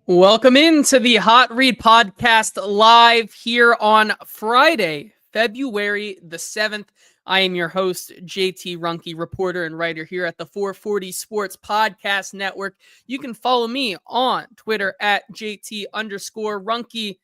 Welcome into the Hot Read Podcast live here on Friday, February the 7th. I am your host, JT Ruhnke, reporter and writer here at the 440 Sports Podcast Network. You can follow me on Twitter at JT_Ruhnke.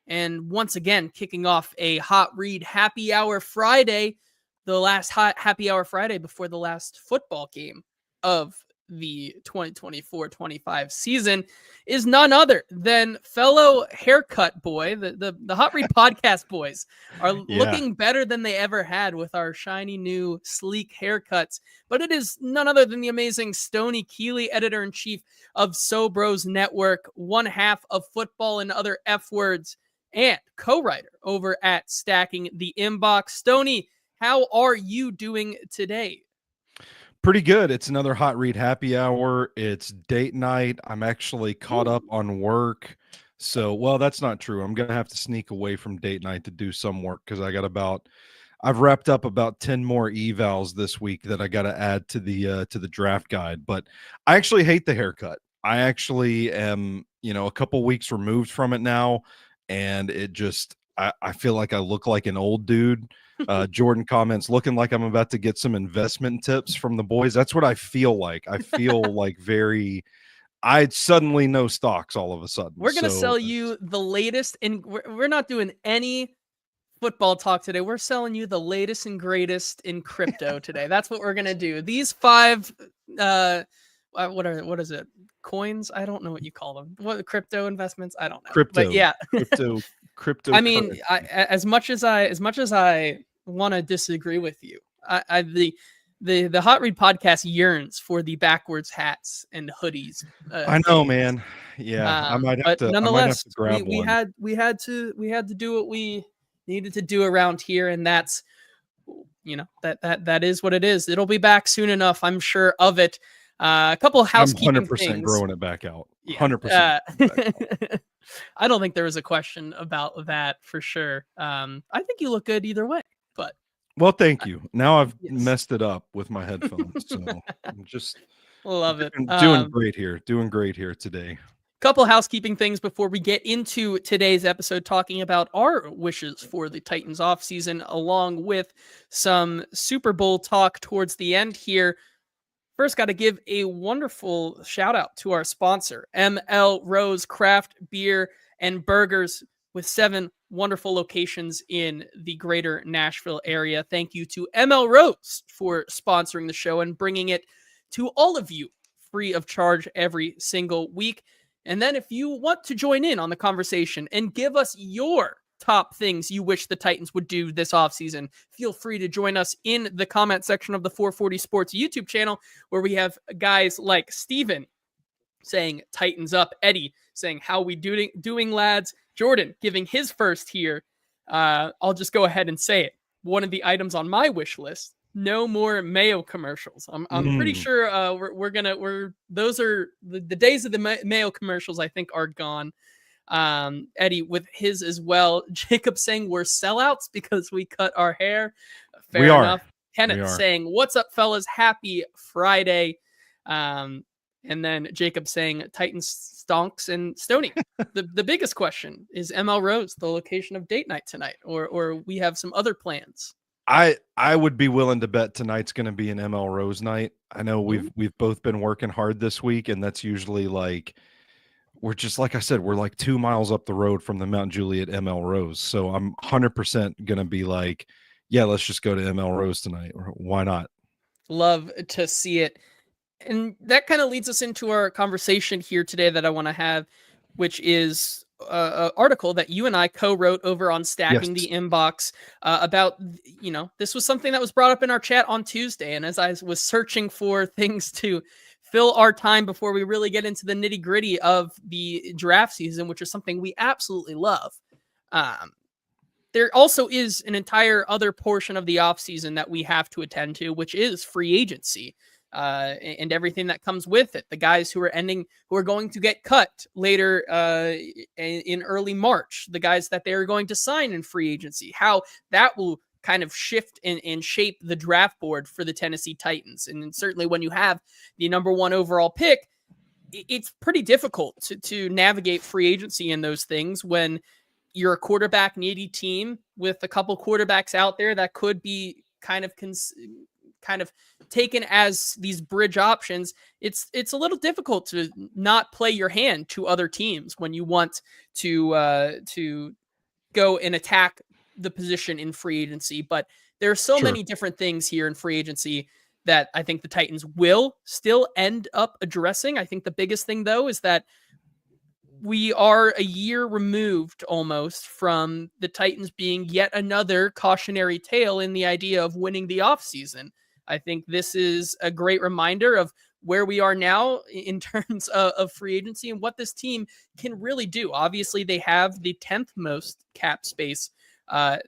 And once again, kicking off a Hot Read Happy Hour Friday, the last Happy Hour Friday before the last football game of the 2024-25 season is none other than fellow haircut boy. The Hot Read Podcast boys are looking better than they ever had with our shiny new sleek haircuts. But it is none other than the amazing Stoney, Keeley, editor-in-chief of Sobros Network, one half of Football and Other F Words, and co-writer over at Stacking the Inbox. Stoney, how are you doing today? Pretty good. It's another Hot Read Happy Hour. It's date night. I'm actually caught up on work. So, well, that's not true. I'm going to have to sneak away from date night to do some work because I've wrapped up about 10 more evals this week that I got to add to the draft guide. But I actually hate the haircut. I actually am, a couple weeks removed from it now. And it just, I feel like I look like an old dude. Jordan comments, looking like I'm about to get some investment tips from the boys. That's what I feel like. I feel like I suddenly know stocks all of a sudden. We're going to sell you the latest, and we're not doing any football talk today. We're selling you the latest and greatest in crypto today. That's what we're going to do. These 5, what is it? Coins? I don't know what you call them. What crypto investments? I don't know. Crypto. But yeah. Crypto. I mean, as much as I want to disagree with you, the Hot Read Podcast yearns for the backwards hats and hoodies. I know, man. Yeah, I might have to. Nonetheless, grab we one. had to do what we needed to do around here, and that's that is what it is. It'll be back soon enough, I'm sure of it. A couple of housekeeping I'm 100% things. growing it back out. Yeah. 100%. I don't think there was a question about that for sure. I think you look good either way, but. Well, thank you. Now I've messed it up with my headphones, so I'm just love it. Doing great here today. Couple housekeeping things before we get into today's episode, talking about our wishes for the Titans offseason, along with some Super Bowl talk towards the end here. First, got to give a wonderful shout out to our sponsor, ML Rose Craft Beer and Burgers, with 7 wonderful locations in the greater Nashville area. Thank you to ML Rose for sponsoring the show and bringing it to all of you free of charge every single week. And then if you want to join in on the conversation and give us your top things you wish the Titans would do this offseason, feel free to join us in the comment section of the 440 Sports YouTube channel, where we have guys like Steven saying Titans up, Eddie saying how we doing lads, Jordan giving his first here. I'll just go ahead and say it. One of the items on my wish list: no more Mayo commercials. I'm pretty sure those are the days of the Mayo commercials, I think, are gone. Eddie with his as well. Jacob saying we're sellouts because we cut our hair. Fair enough. Kenneth saying, what's up, fellas? Happy Friday. And then Jacob saying Titans stonks. And Stoney, the biggest question is ML Rose the location of date night tonight, or we have some other plans? I would be willing to bet tonight's going to be an ML Rose night. I know we've both been working hard this week, and that's usually like, we're just, like I said, we're like 2 miles up the road from the Mount Juliet ML Rose. So I'm 100% going to be like, yeah, let's just go to ML Rose tonight. Or why not? Love to see it. And that kind of leads us into our conversation here today that I want to have, which is an article that you and I co-wrote over on Stacking the Inbox about, this was something that was brought up in our chat on Tuesday. And as I was searching for things to fill our time before we really get into the nitty gritty of the draft season, which is something we absolutely love, there also is an entire other portion of the offseason that we have to attend to, which is free agency. And everything that comes with it. The guys who are going to get cut later in early March, the guys that they are going to sign in free agency, how that will kind of shift and shape the draft board for the Tennessee Titans. And certainly when you have the number 1 overall pick, it's pretty difficult to navigate free agency and those things when you're a quarterback needy team with a couple quarterbacks out there that could be kind of taken as these bridge options. It's a little difficult to not play your hand to other teams when you want to go and attack the position in free agency. But there are so many different things here in free agency that I think the Titans will still end up addressing. I think the biggest thing, though, is that we are a year removed almost from the Titans being yet another cautionary tale in the idea of winning the offseason. I think this is a great reminder of where we are now in terms of free agency and what this team can really do. Obviously, they have the 10th most cap space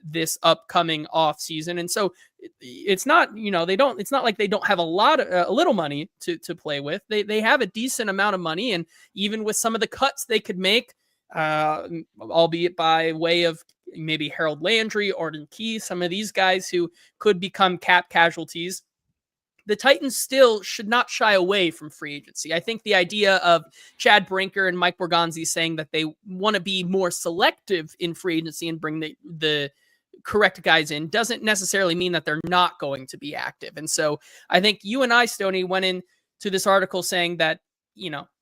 this upcoming offseason. And so it's not, it's not like they don't have a little money to play with. They have a decent amount of money. And even with some of the cuts they could make, albeit by way of maybe Harold Landry, Arden Key, some of these guys who could become cap casualties, the Titans still should not shy away from free agency. I think the idea of Chad Brinker and Mike Borgonzi saying that they want to be more selective in free agency and bring the correct guys in doesn't necessarily mean that they're not going to be active. And so I think you and I, Stoney, went into this article saying that,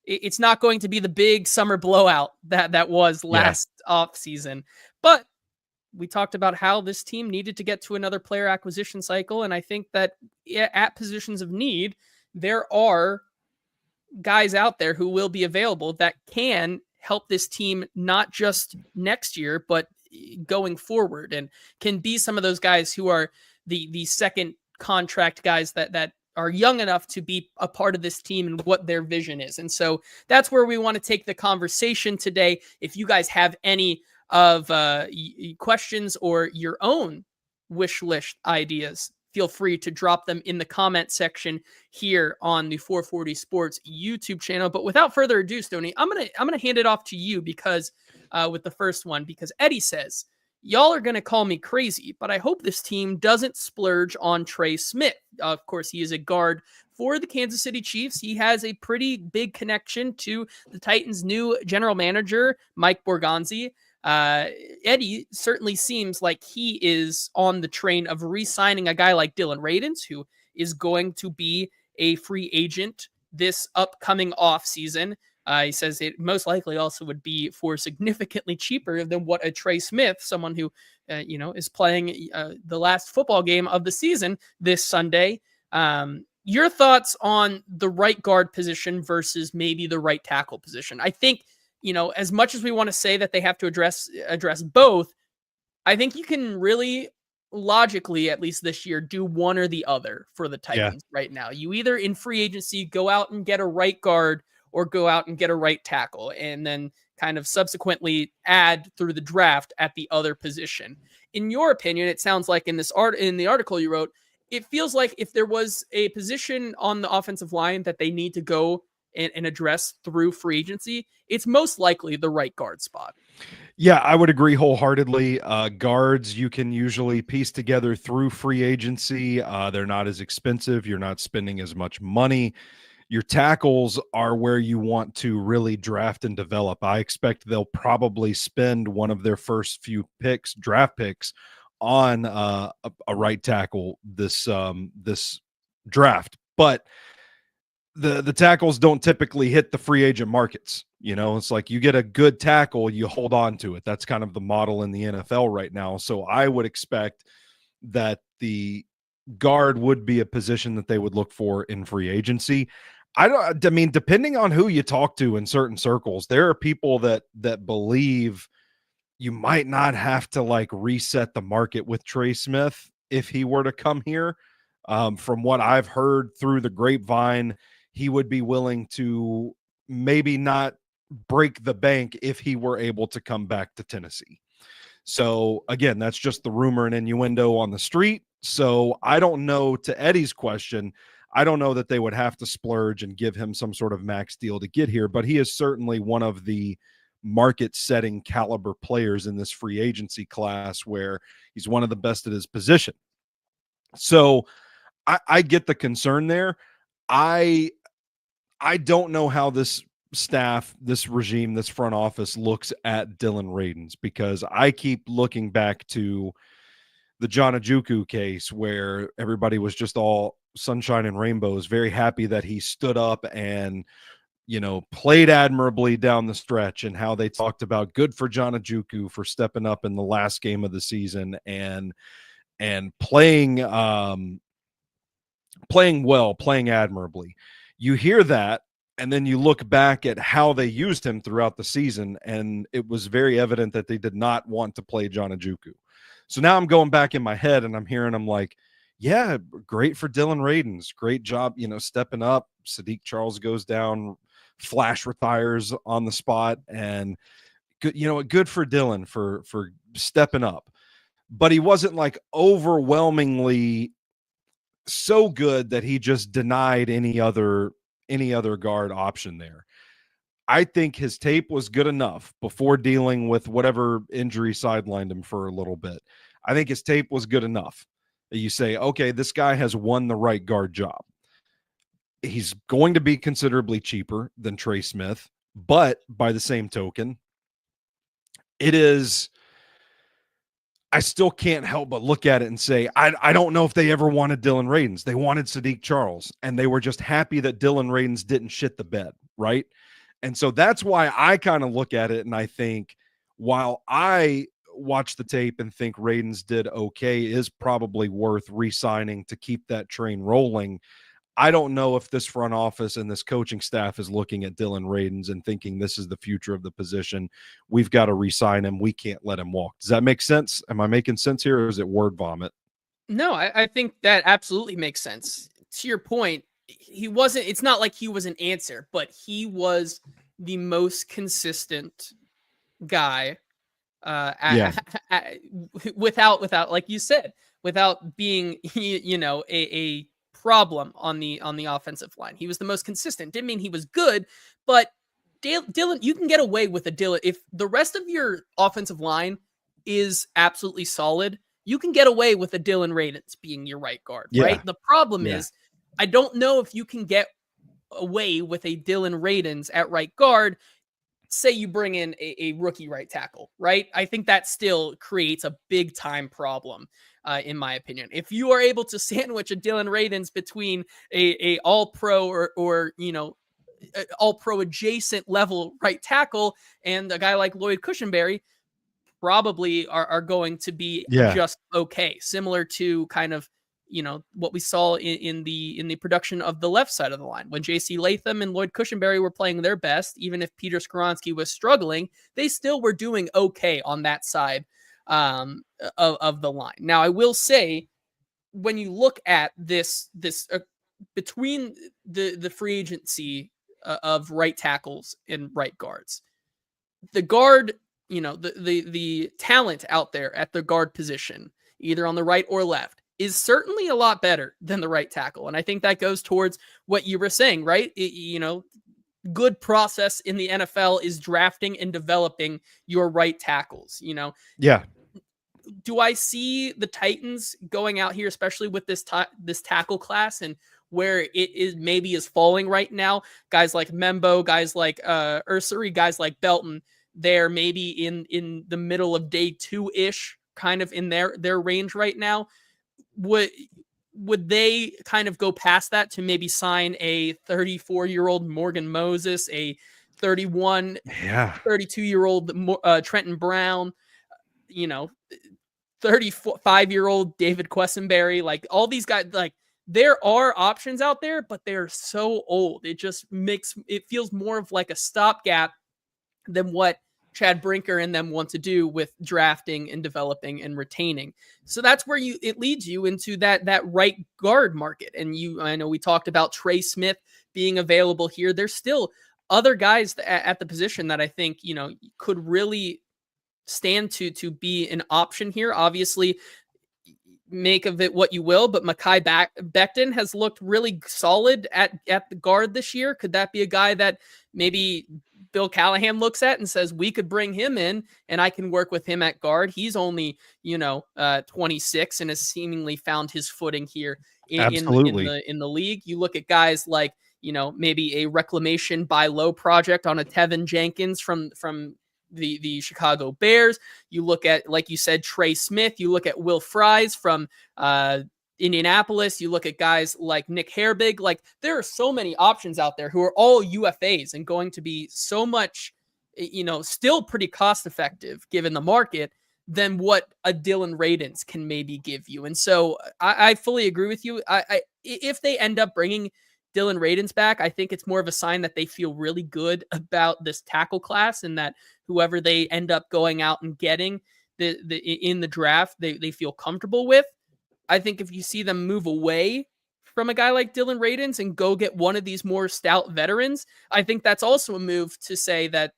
it's not going to be the big summer blowout that was last offseason. But we talked about how this team needed to get to another player acquisition cycle. And I think that at positions of need, there are guys out there who will be available that can help this team, not just next year, but going forward, and can be some of those guys who are the second contract guys that are young enough to be a part of this team and what their vision is. And so that's where we want to take the conversation today. If you guys have any of questions or your own wish list ideas, feel free to drop them in the comment section here on the 440 Sports YouTube channel. But without further ado, Stoney, I'm gonna hand it off to you because with the first one, because Eddie says, y'all are gonna call me crazy, but I hope this team doesn't splurge on Trey Smith. Of course, he is a guard for the Kansas City Chiefs. He has a pretty big connection to the Titans' new general manager, Mike Borgonzi. Eddie certainly seems like he is on the train of re-signing a guy like Dylan Radins, who is going to be a free agent this upcoming offseason. He says it most likely also would be for significantly cheaper than what a Trey Smith, someone who, is playing the last football game of the season this Sunday. Your thoughts on the right guard position versus maybe the right tackle position? I think, as much as we want to say that they have to address both, I think you can really logically, at least this year, do one or the other for the Titans right now. You either in free agency go out and get a right guard or go out and get a right tackle, and then kind of subsequently add through the draft at the other position. In your opinion, it sounds like in the article you wrote, it feels like if there was a position on the offensive line that they need to go and address through free agency, it's most likely the right guard spot. Yeah, I would agree wholeheartedly. Guards you can usually piece together through free agency. They're not as expensive. You're not spending as much money. Your tackles are where you want to really draft and develop. I expect they'll probably spend one of their first few draft picks, on a right tackle this draft. But the tackles don't typically hit the free agent markets. It's like you get a good tackle, you hold on to it. That's kind of the model in the NFL right now. So I would expect that the guard would be a position that they would look for in free agency. I mean, depending on who you talk to in certain circles, there are people that believe you might not have to like reset the market with Trey Smith if he were to come here. From what I've heard through the grapevine, he would be willing to maybe not break the bank if he were able to come back to Tennessee. So again, that's just the rumor and innuendo on the street. So I don't know, to Eddie's question, I don't know that they would have to splurge and give him some sort of max deal to get here, but he is certainly one of the market-setting caliber players in this free agency class where he's one of the best at his position. So I get the concern there. I don't know how this staff, this regime, this front office looks at Dylan Radins, because I keep looking back to the John Ajuku case where everybody was just all sunshine and rainbows, very happy that he stood up and, played admirably down the stretch, and how they talked about good for John Ajuku for stepping up in the last game of the season and playing well, playing admirably. You hear that, and then you look back at how they used him throughout the season, and it was very evident that they did not want to play John Ajuku. So now I'm going back in my head and I'm hearing, I'm like, yeah, great for Dylan Radins. Great job, stepping up. Sadiq Charles goes down, Flash retires on the spot, and good for Dylan for stepping up. But he wasn't like overwhelmingly so good that he just denied any other guard option there. I think his tape was good enough before dealing with whatever injury sidelined him for a little bit. I think his tape was good enough that you say, okay, this guy has won the right guard job. He's going to be considerably cheaper than Trey Smith, but by the same token, I still can't help but look at it and say, I don't know if they ever wanted Dylan Radins. They wanted Sadiq Charles, and they were just happy that Dylan Radins didn't shit the bed, right? And so that's why I kind of look at it and I think, while I watch the tape and think Radins did okay, is probably worth re-signing to keep that train rolling, I don't know if this front office and this coaching staff is looking at Dylan Radins and thinking this is the future of the position. We've got to re-sign him. We can't let him walk. Does that make sense? Am I making sense here, or is it word vomit? No, I think that absolutely makes sense. To your point, it's not like he was an answer, but he was the most consistent guy without, like you said, without being, a problem on the offensive line. He was the most consistent. Didn't mean he was good, but Dylan, you can get away with a Dylan. If the rest of your offensive line is absolutely solid, you can get away with a Dylan Radins being your right guard, right? The problem is, I don't know if you can get away with a Dylan Radins at right guard. Say you bring in a rookie right tackle, right? I think that still creates a big time problem, in my opinion. If you are able to sandwich a Dylan Radins between a all pro or all pro adjacent level right tackle and a guy like Lloyd Cushenberry, probably are going to be just okay. Similar to kind of, what we saw in the production of the left side of the line. When J.C. Latham and Lloyd Cushenberry were playing their best, even if Peter Skoronski was struggling, they still were doing okay on that side of the line. Now, I will say, when you look at this between the free agency of right tackles and right guards, the guard, the talent out there at the guard position, either on the right or left, is certainly a lot better than the right tackle. And I think that goes towards what you were saying, right? Good process in the NFL is drafting and developing your right tackles, Yeah. Do I see the Titans going out here, especially with this tackle class and where it is falling right now? Guys like Membo, guys like Ursary, guys like Belton, they're maybe in the middle of day 2-ish, kind of in their range right now. Would they kind of go past that to maybe sign a 34-year-old Morgan Moses, a 32-year-old Trenton Brown, 35-year-old David Quessenberry? Like, all these guys, like, there are options out there, but they're so old. It just feels more of like a stopgap than what Chad Brinker and them want to do with drafting and developing and retaining. So that's where it leads you into that right guard market. And I know we talked about Trey Smith being available here. There's still other guys at the position that I think, could really stand to be an option here. Obviously, make of it what you will, but Mekhi Becton has looked really solid at the guard this year. Could that be a guy that maybe Bill Callahan looks at and says, we could bring him in and I can work with him at guard? He's only, 26 and has seemingly found his footing here in the league. You look at guys like, maybe a reclamation buy low project on a Tevin Jenkins from the Chicago Bears. You look at, like you said, Trey Smith. You look at Will Fries from Indianapolis. You look at guys like Nick Herbig. Like, there are so many options out there who are all UFAs and going to be so much, still pretty cost effective given the market than what a Dylan Radins can maybe give you. And so I fully agree with you. If they end up bringing Dylan Radins back, I think it's more of a sign that they feel really good about this tackle class, and that whoever they end up going out and getting in the draft, they feel comfortable with. I think if you see them move away from a guy like Dylan Radins and go get one of these more stout veterans, I think that's also a move to say that,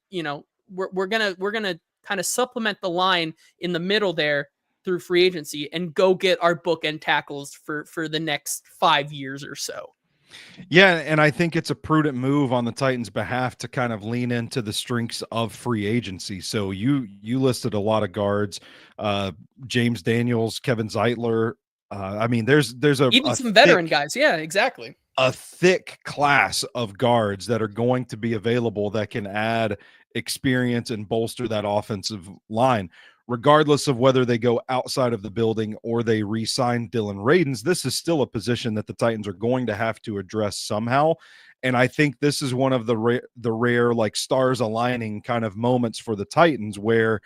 we're gonna kind of supplement the line in the middle there through free agency and go get our bookend tackles for the next 5 years or so. Yeah, and I think it's a prudent move on the Titans' behalf to kind of lean into the strengths of free agency. So you listed a lot of guards, James Daniels, Kevin Zeitler. I mean, there's Even some veteran guys. Yeah, exactly. A thick class of guards that are going to be available that can add experience and bolster that offensive line. Regardless of whether they go outside of the building or they re-sign Dylan Radins, this is still a position that the Titans are going to have to address somehow. And I think this is one of the rare like stars aligning kind of moments for the Titans, where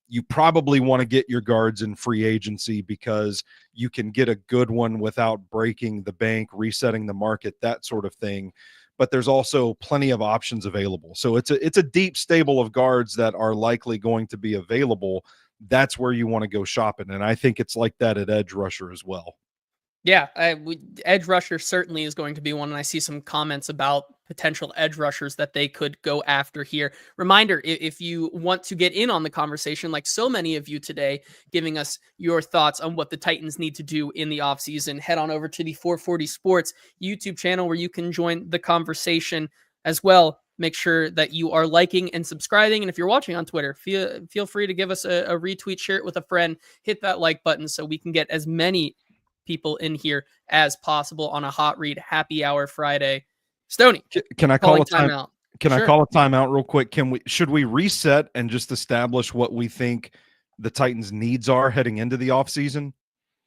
you probably want to get your guards in free agency because you can get a good one without breaking the bank, resetting the market, that sort of thing. But there's also plenty of options available. So it's a deep stable of guards that are likely going to be available. That's where you want to go shopping. And I think it's like that at edge rusher as well. Yeah, edge rusher certainly is going to be one. And I see some comments about potential edge rushers that they could go after here. Reminder, if you want to get in on the conversation, like so many of you today, giving us your thoughts on what the Titans need to do in the offseason, head on over to the 440 Sports YouTube channel where you can join the conversation as well. Make sure that you are liking and subscribing. And if you're watching on Twitter, feel free to give us a retweet, share it with a friend, hit that like button so we can get as many people in here as possible on a Hot Read Happy Hour Friday. Stoney, can I call a timeout? Can I call a timeout real quick? Should we reset and just establish what we think the Titans' needs are heading into the offseason?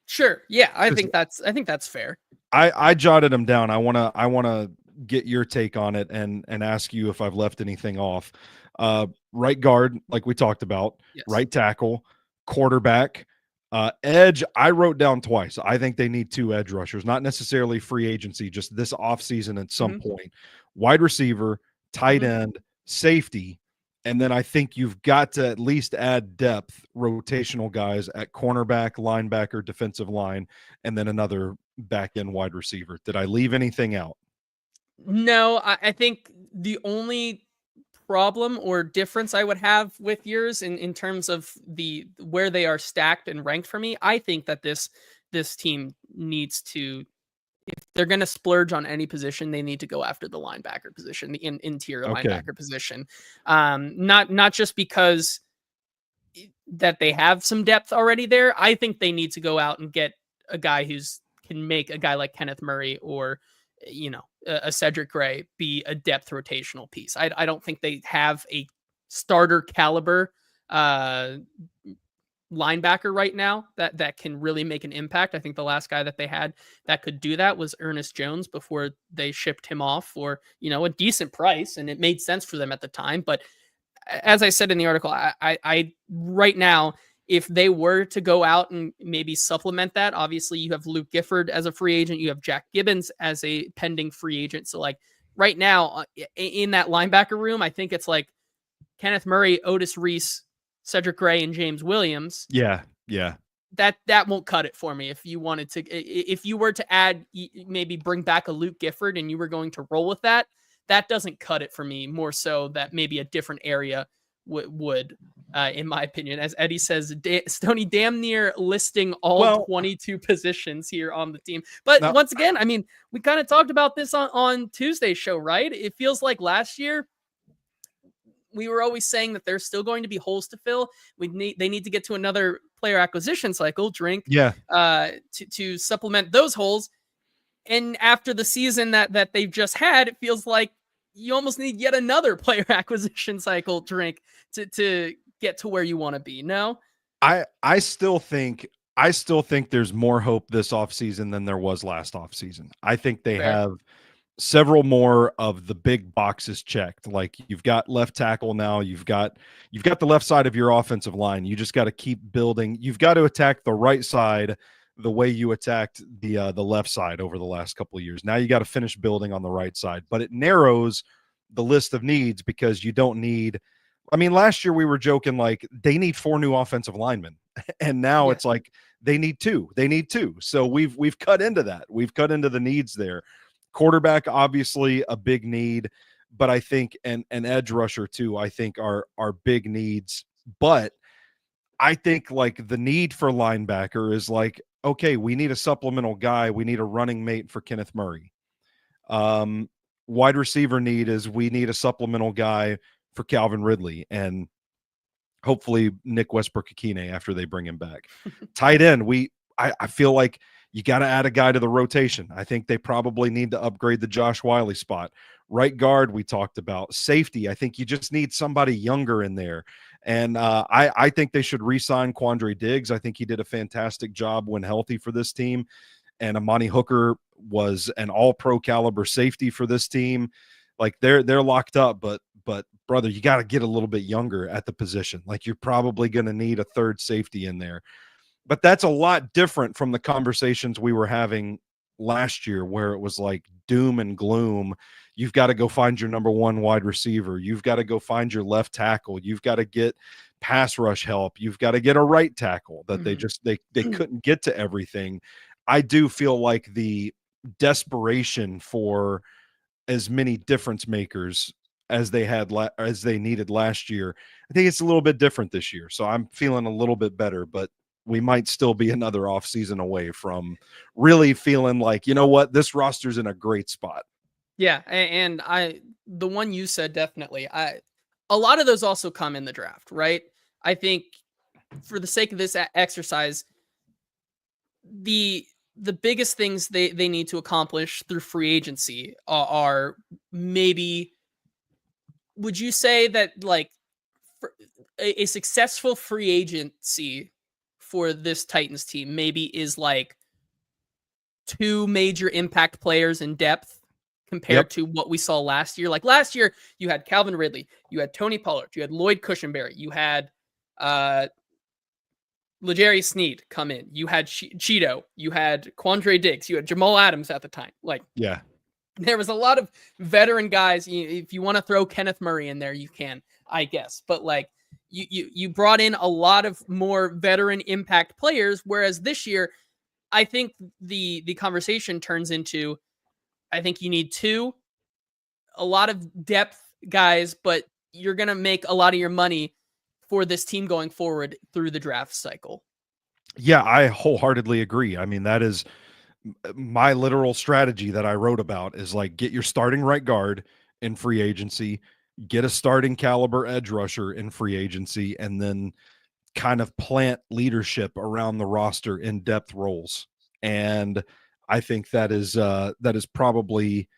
Sure. Yeah, I think that's fair. I jotted them down. I wanna get your take on it and ask you if I've left anything off. Right guard, like we talked about, yes. Right tackle, quarterback, edge. I wrote down twice. I think they need 2 edge rushers, not necessarily free agency, just this offseason at some point. Wide receiver, tight end, safety. And then I think you've got to at least add depth, rotational guys at cornerback, linebacker, defensive line, and then another back end wide receiver. Did I leave anything out? No, I think the only problem or difference I would have with yours in terms of where they are stacked and ranked for me, I think that this team needs to, if they're going to splurge on any position, they need to go after the linebacker position, the interior linebacker position. Not just because that they have some depth already there. I think they need to go out and get a guy can make a guy like Kenneth Murray or a Cedric Gray be a depth rotational piece. I don't think they have a starter caliber linebacker right now that can really make an impact. I think the last guy that they had that could do that was Ernest Jones before they shipped him off for, a decent price, and it made sense for them at the time. But as I said in the article, I right now, if they were to go out and maybe supplement that, obviously you have Luke Gifford as a free agent, you have Jack Gibbons as a pending free agent. So like right now in that linebacker room, I think it's like Kenneth Murray, Otis Reese, Cedric Gray, and James Williams. Yeah. That won't cut it for me. If you were to add, maybe bring back a Luke Gifford and you were going to roll with that doesn't cut it for me. More so that maybe a different area would, in my opinion. As Eddie says, Stoney damn near listing all 22 positions here on the team. But once again, I mean, we kind of talked about this on Tuesday's show, right? It feels like last year we were always saying that there's still going to be holes to fill. They need to get to another player acquisition cycle, to supplement those holes. And after the season that they've just had, it feels like you almost need yet another player acquisition cycle to get to where you want to be. No? I still think there's more hope this offseason than there was last offseason. I think they Fair. have several more of the big boxes checked. Like you've got left tackle now, you've got the left side of your offensive line. You just got to keep building. You've got to attack the right side the way you attacked the left side over the last couple of years. Now you got to finish building on the right side, but it narrows the list of needs because you don't need. I mean, last year we were joking like they need 4 new offensive linemen, and now Yeah. it's like they need 2. They need 2. So we've cut into that. We've cut into the needs there. Quarterback, obviously a big need, but I think and an edge rusher too, I think are big needs. But I think like the need for linebacker is like, okay, we need a supplemental guy. We need a running mate for Kenneth Murray. Wide receiver need is we need a supplemental guy for Calvin Ridley and hopefully Nick Westbrook-Akine after they bring him back. Tight end, I feel like you got to add a guy to the rotation. I think they probably need to upgrade the Josh Wiley spot. Right guard, we talked about. Safety, I think you just need somebody younger in there. And I think they should re-sign Quandre Diggs. I think he did a fantastic job when healthy for this team. And Amani Hooker was an all-pro caliber safety for this team. Like they're locked up, but brother, you got to get a little bit younger at the position. Like you're probably going to need a third safety in there. But that's a lot different from the conversations we were having last year where it was like doom and gloom. You've got to go find your number 1 wide receiver. You've got to go find your left tackle. You've got to get pass rush help. You've got to get a right tackle that they couldn't get to everything. I do feel like the desperation for as many difference makers as they had as they needed last year, I think it's a little bit different this year. So I'm feeling a little bit better, but we might still be another offseason away from really feeling like, you know what, this roster's in a great spot. Yeah, and the one you said, definitely. A lot of those also come in the draft, right? I think for the sake of this exercise, the biggest things they need to accomplish through free agency are maybe, would you say that like a successful free agency for this Titans team maybe is like 2 major impact players in depth compared to what we saw last year? Like last year, you had Calvin Ridley, you had Tony Pollard, you had Lloyd Cushenberry, you had L'Jarius Sneed come in, you had Cheeto, you had Quandre Diggs, you had Jamal Adams at the time. Like, yeah, there was a lot of veteran guys. If you want to throw Kenneth Murray in there, you can, I guess. But like you brought in a lot of more veteran impact players, whereas this year, I think the conversation turns into, I think you need 2, a lot of depth guys, but you're going to make a lot of your money for this team going forward through the draft cycle. Yeah, I wholeheartedly agree. I mean, that is my literal strategy that I wrote about is like get your starting right guard in free agency, get a starting caliber edge rusher in free agency, and then kind of plant leadership around the roster in depth roles. And I think that is probably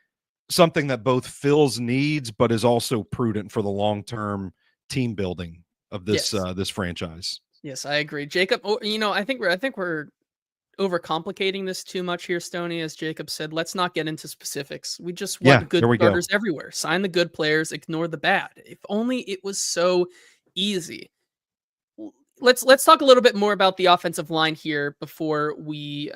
something that both fills needs, but is also prudent for the long-term team building of this this franchise. Yes, I agree. Jacob, I think we're overcomplicating this too much here, Stoney. As Jacob said, let's not get into specifics. We just want good starters everywhere. Sign the good players, ignore the bad. If only it was so easy. Let's talk a little bit more about the offensive line here before we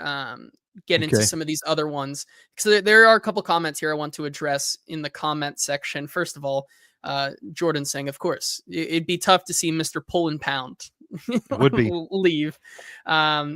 get into some of these other ones, because there are a couple comments here I want to address in the comment section. First of all, Jordan saying, of course, it'd be tough to see Mr. Pull and Pound would be leave.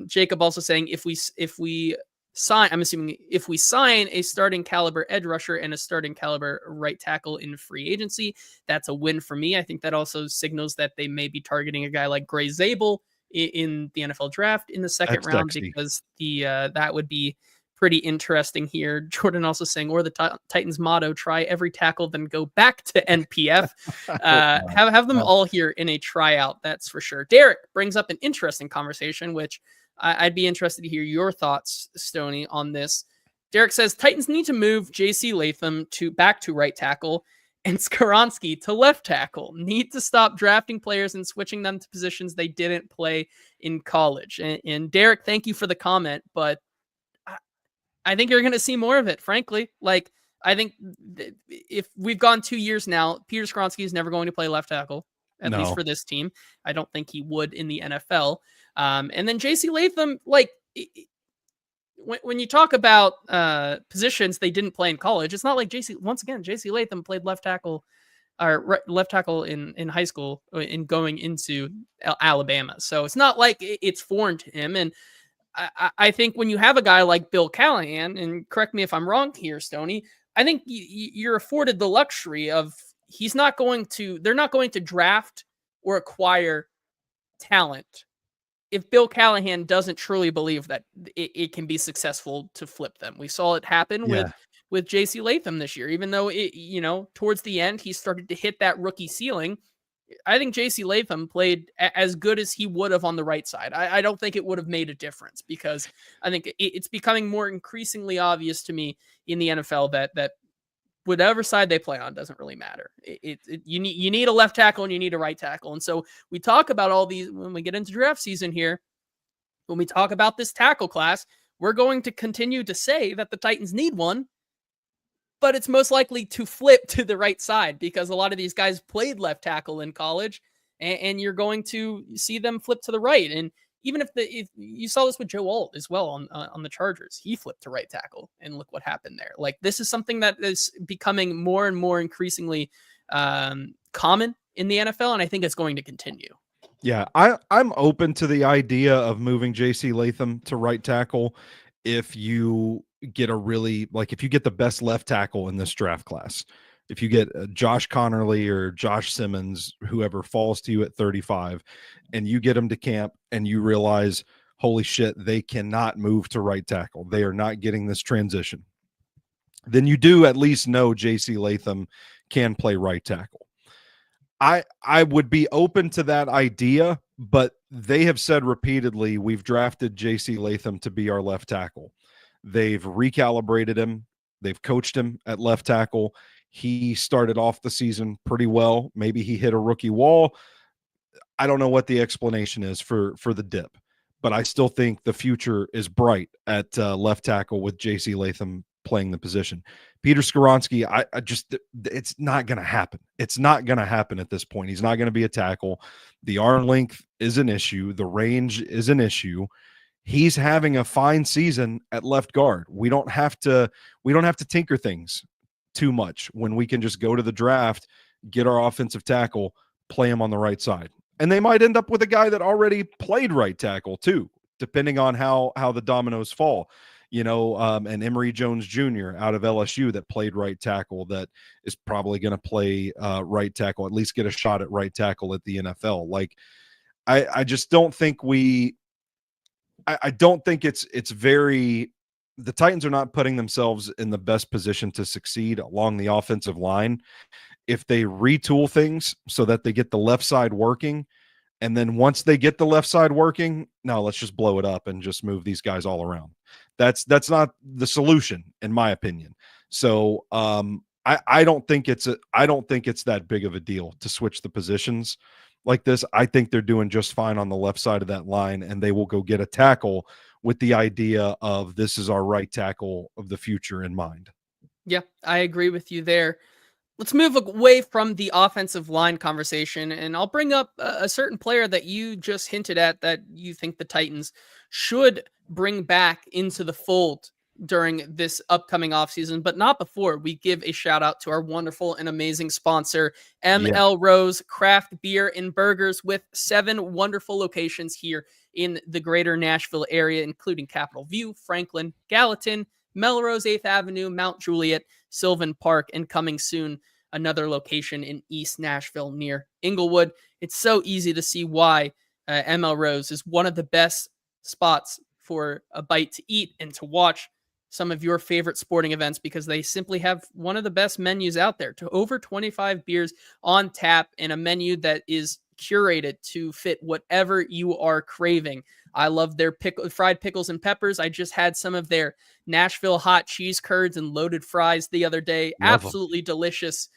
Jacob also saying if we sign, I'm assuming if we sign a starting caliber edge rusher and a starting caliber right tackle in free agency, that's a win for me. I think that also signals that they may be targeting a guy like Gray Zabel in the NFL draft in the second round, because that would be pretty interesting here. Jordan also saying, or the Titans motto, try every tackle, then go back to NPF. Have them all here in a tryout, that's for sure. Derek brings up an interesting conversation, which I'd be interested to hear your thoughts, Stoney, on this. Derek says Titans need to move JC Latham back to right tackle and Skoronski to left tackle. Need to stop drafting players and switching them to positions they didn't play in college. And Derek, thank you for the comment, but I think you're going to see more of it, frankly. Like, I think if we've gone 2 years now, Peter Skoronski is never going to play left tackle, at least for this team. I don't think he would in the NFL. And then JC Latham, like, when you talk about positions they didn't play in college, it's not like JC Latham played left tackle or left tackle in high school in going into Alabama. So it's not like it's foreign to him. And I think when you have a guy like Bill Callahan, and correct me if I'm wrong here, Stoney, I think you're afforded the luxury of they're not going to draft or acquire talent if Bill Callahan doesn't truly believe that it can be successful to flip them. We saw it happen with JC Latham this year, even though towards the end, he started to hit that rookie ceiling. I think JC Latham played as good as he would have on the right side. I don't think it would have made a difference because I think it's becoming more increasingly obvious to me in the NFL that whatever side they play on doesn't really matter. You need a left tackle and you need a right tackle. And so we talk about all these when we get into draft season here. When we talk about this tackle class, we're going to continue to say that the Titans need one, but it's most likely to flip to the right side because a lot of these guys played left tackle in college, and you're going to see them flip to the right. And even if you saw this with Joe Alt as well on the Chargers, he flipped to right tackle, and look what happened there. Like, this is something that is becoming more and more increasingly common in the NFL, and I think it's going to continue. Yeah, I'm open to the idea of moving JC Latham to right tackle if you get if you get the best left tackle in this draft class. If you get Josh Connerly or Josh Simmons, whoever falls to you at 35, and you get them to camp and you realize, holy shit, they cannot move to right tackle. They are not getting this transition. Then you do at least know JC Latham can play right tackle. I would be open to that idea, but they have said repeatedly, we've drafted JC Latham to be our left tackle. They've recalibrated him. They've coached him at left tackle. He started off the season pretty well. Maybe he hit a rookie wall. I don't know what the explanation is for the dip, but I still think the future is bright at left tackle with JC Latham playing the position. Peter Skoronski, it's not going to happen. It's not going to happen at this point. He's not going to be a tackle. The arm length is an issue. The range is an issue. He's having a fine season at left guard. We don't have to tinker things too much when we can just go to the draft, get our offensive tackle, play him on the right side. And they might end up with a guy that already played right tackle too, depending on how the dominoes fall. And Emory Jones Jr. out of LSU that played right tackle that is probably going to play right tackle, at least get a shot at right tackle at the NFL. Like, I just don't think I don't think it's very – the Titans are not putting themselves in the best position to succeed along the offensive line. If they retool things so that they get the left side working, and then once they get the left side working, no, let's just blow it up and just move these guys all around. That's not the solution, in my opinion. So I don't think it's that big of a deal to switch the positions like this. I think they're doing just fine on the left side of that line, and they will go get a tackle with the idea of this is our right tackle of the future in mind. Yeah, I agree with you there. Let's move away from the offensive line conversation, and I'll bring up a certain player that you just hinted at that you think the Titans should bring back into the fold during this upcoming offseason, but not before we give a shout out to our wonderful and amazing sponsor, ML Rose Craft Beer and Burgers, with 7 wonderful locations here in the greater Nashville area, including Capitol View, Franklin, Gallatin, Melrose, 8th Avenue, Mount Juliet, Sylvan Park, and coming soon, another location in East Nashville near Inglewood. It's so easy to see why ML Rose is one of the best spots for a bite to eat and to watch some of your favorite sporting events, because they simply have one of the best menus out there, to over 25 beers on tap and a menu that is curated to fit whatever you are craving. I love their fried pickles and peppers. I just had some of their Nashville hot cheese curds and loaded fries the other day. Love them. Absolutely delicious.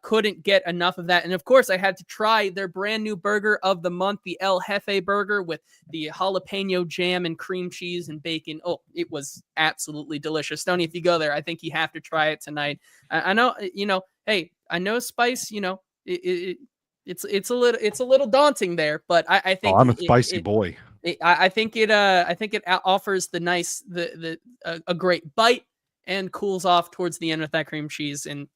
Couldn't get enough of that. And of course, I had to try their brand new burger of the month, the El Jefe burger with the jalapeno jam and cream cheese and bacon. Oh, it was absolutely delicious. Stoney, if you go there, I think you have to try it tonight. I know, hey, I know spice, it's a little daunting there, but I think I'm a spicy boy. I think it offers a great bite and cools off towards the end with that cream cheese. And,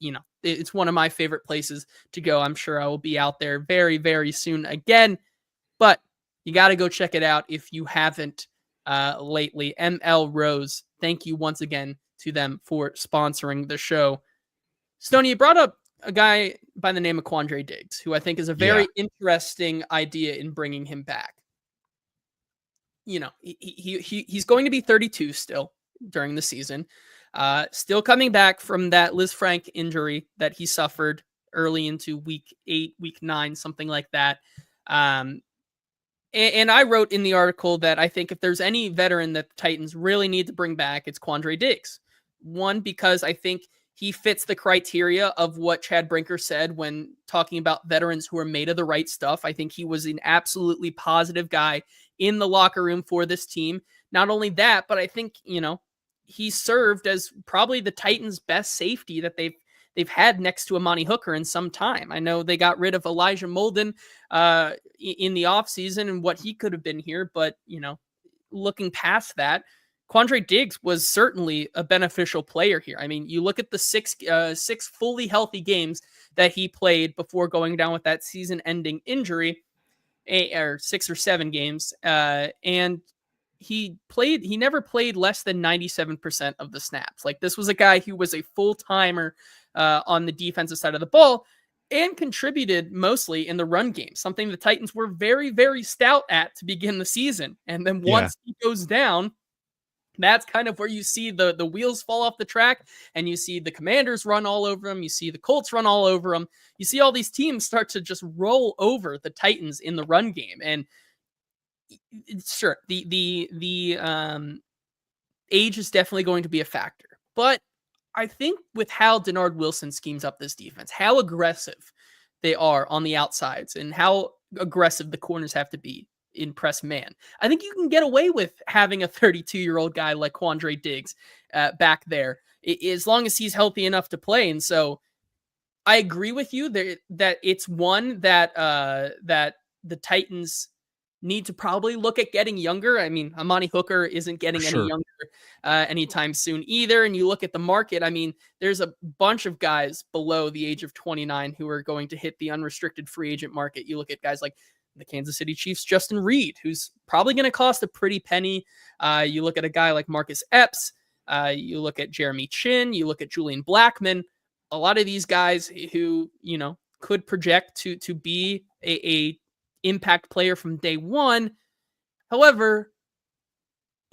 it's one of my favorite places to go. I'm sure I will be out there very, very soon again, but you got to go check it out if you haven't lately. ML Rose, thank you once again to them for sponsoring the show. Stoney, you brought up a guy by the name of Quandre Diggs, who I think is a very interesting idea in bringing him back. He's going to be 32 still during the season. Still coming back from that Liz Frank injury that he suffered early into week 8, week 9, something like that. And I wrote in the article that I think if there's any veteran that the Titans really need to bring back, it's Quandre Diggs. One, because I think he fits the criteria of what Chad Brinker said when talking about veterans who are made of the right stuff. I think he was an absolutely positive guy in the locker room for this team. Not only that, but I think, he served as probably the Titans' best safety that they've had next to Amani Hooker in some time. I know they got rid of Elijah Molden in the offseason and what he could have been here, but, looking past that, Quandre Diggs was certainly a beneficial player here. I mean, you look at the six fully healthy games that he played before going down with that season-ending injury, or 6 or 7 games, and he never played less than 97% of the snaps. Like, this was a guy who was a full-timer on the defensive side of the ball and contributed mostly in the run game, something the Titans were very, very stout at to begin the season. And then once he goes down, that's kind of where you see the wheels fall off the track, and you see the Commanders run all over them. You see the Colts run all over them. You see all these teams start to just roll over the Titans in the run game. And sure, the age is definitely going to be a factor, but I think with how Denard Wilson schemes up this defense, how aggressive they are on the outsides, and how aggressive the corners have to be in press man, I think you can get away with having a 32-year-old guy like Quandre Diggs back there, as long as he's healthy enough to play. And so I agree with you that it's one that the Titans need to probably look at getting younger. I mean, Amani Hooker isn't getting any younger anytime soon either. And you look at the market, I mean, there's a bunch of guys below the age of 29 who are going to hit the unrestricted free agent market. You look at guys like the Kansas City Chiefs, Justin Reed, who's probably going to cost a pretty penny. You look at a guy like Marcus Epps. You look at Jeremy Chin. You look at Julian Blackmon. A lot of these guys who, could project to be a impact player from day one. However,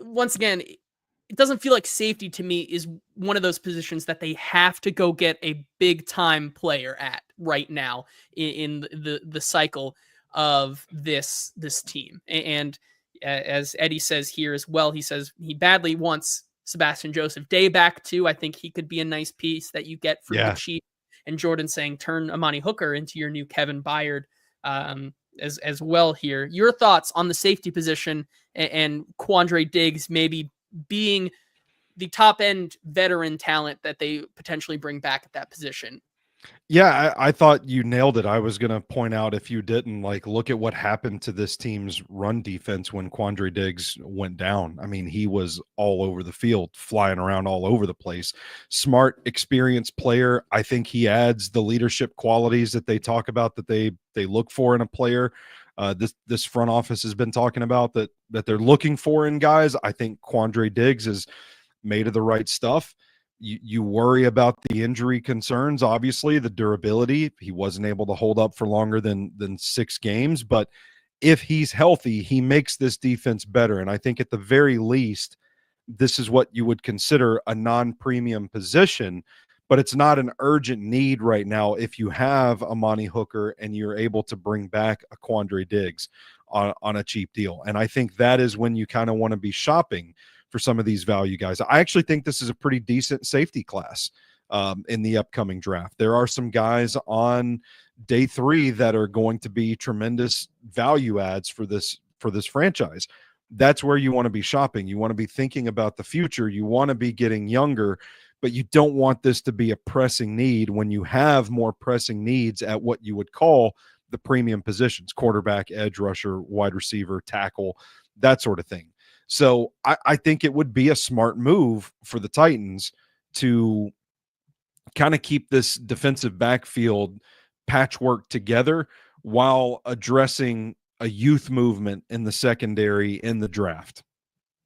once again, it doesn't feel like safety to me is one of those positions that they have to go get a big time player at right now in the cycle of this team. And as Eddie says here as well, he says he badly wants Sebastian Joseph Day back too. I think he could be a nice piece that you get from the Chiefs. And Jordan saying turn Amani Hooker into your new Kevin Byard as well here. Your thoughts on the safety position and Quandre Diggs maybe being the top end veteran talent that they potentially bring back at that position? Yeah, I thought you nailed it. I was going to point out, if you didn't, look at what happened to this team's run defense when Quandre Diggs went down. I mean, he was all over the field, flying around all over the place. Smart, experienced player. I think he adds the leadership qualities that they talk about, that they look for in a player. This front office has been talking about that they're looking for in guys. I think Quandre Diggs is made of the right stuff. You worry about the injury concerns, obviously, the durability. He wasn't able to hold up for longer than 6 games, but if he's healthy, he makes this defense better. And I think at the very least, this is what you would consider a non-premium position, but it's not an urgent need right now if you have Amani Hooker and you're able to bring back a Quandre Diggs on a cheap deal. And I think that is when you kind of want to be shopping for some of these value guys. I actually think this is a pretty decent safety class in the upcoming draft. There are some guys on day 3 that are going to be tremendous value adds for this franchise. That's where you want to be shopping. You want to be thinking about the future. You want to be getting younger, but you don't want this to be a pressing need when you have more pressing needs at what you would call the premium positions: quarterback, edge rusher, wide receiver, tackle, that sort of thing. So I think it would be a smart move for the Titans to kind of keep this defensive backfield patchwork together while addressing a youth movement in the secondary in the draft.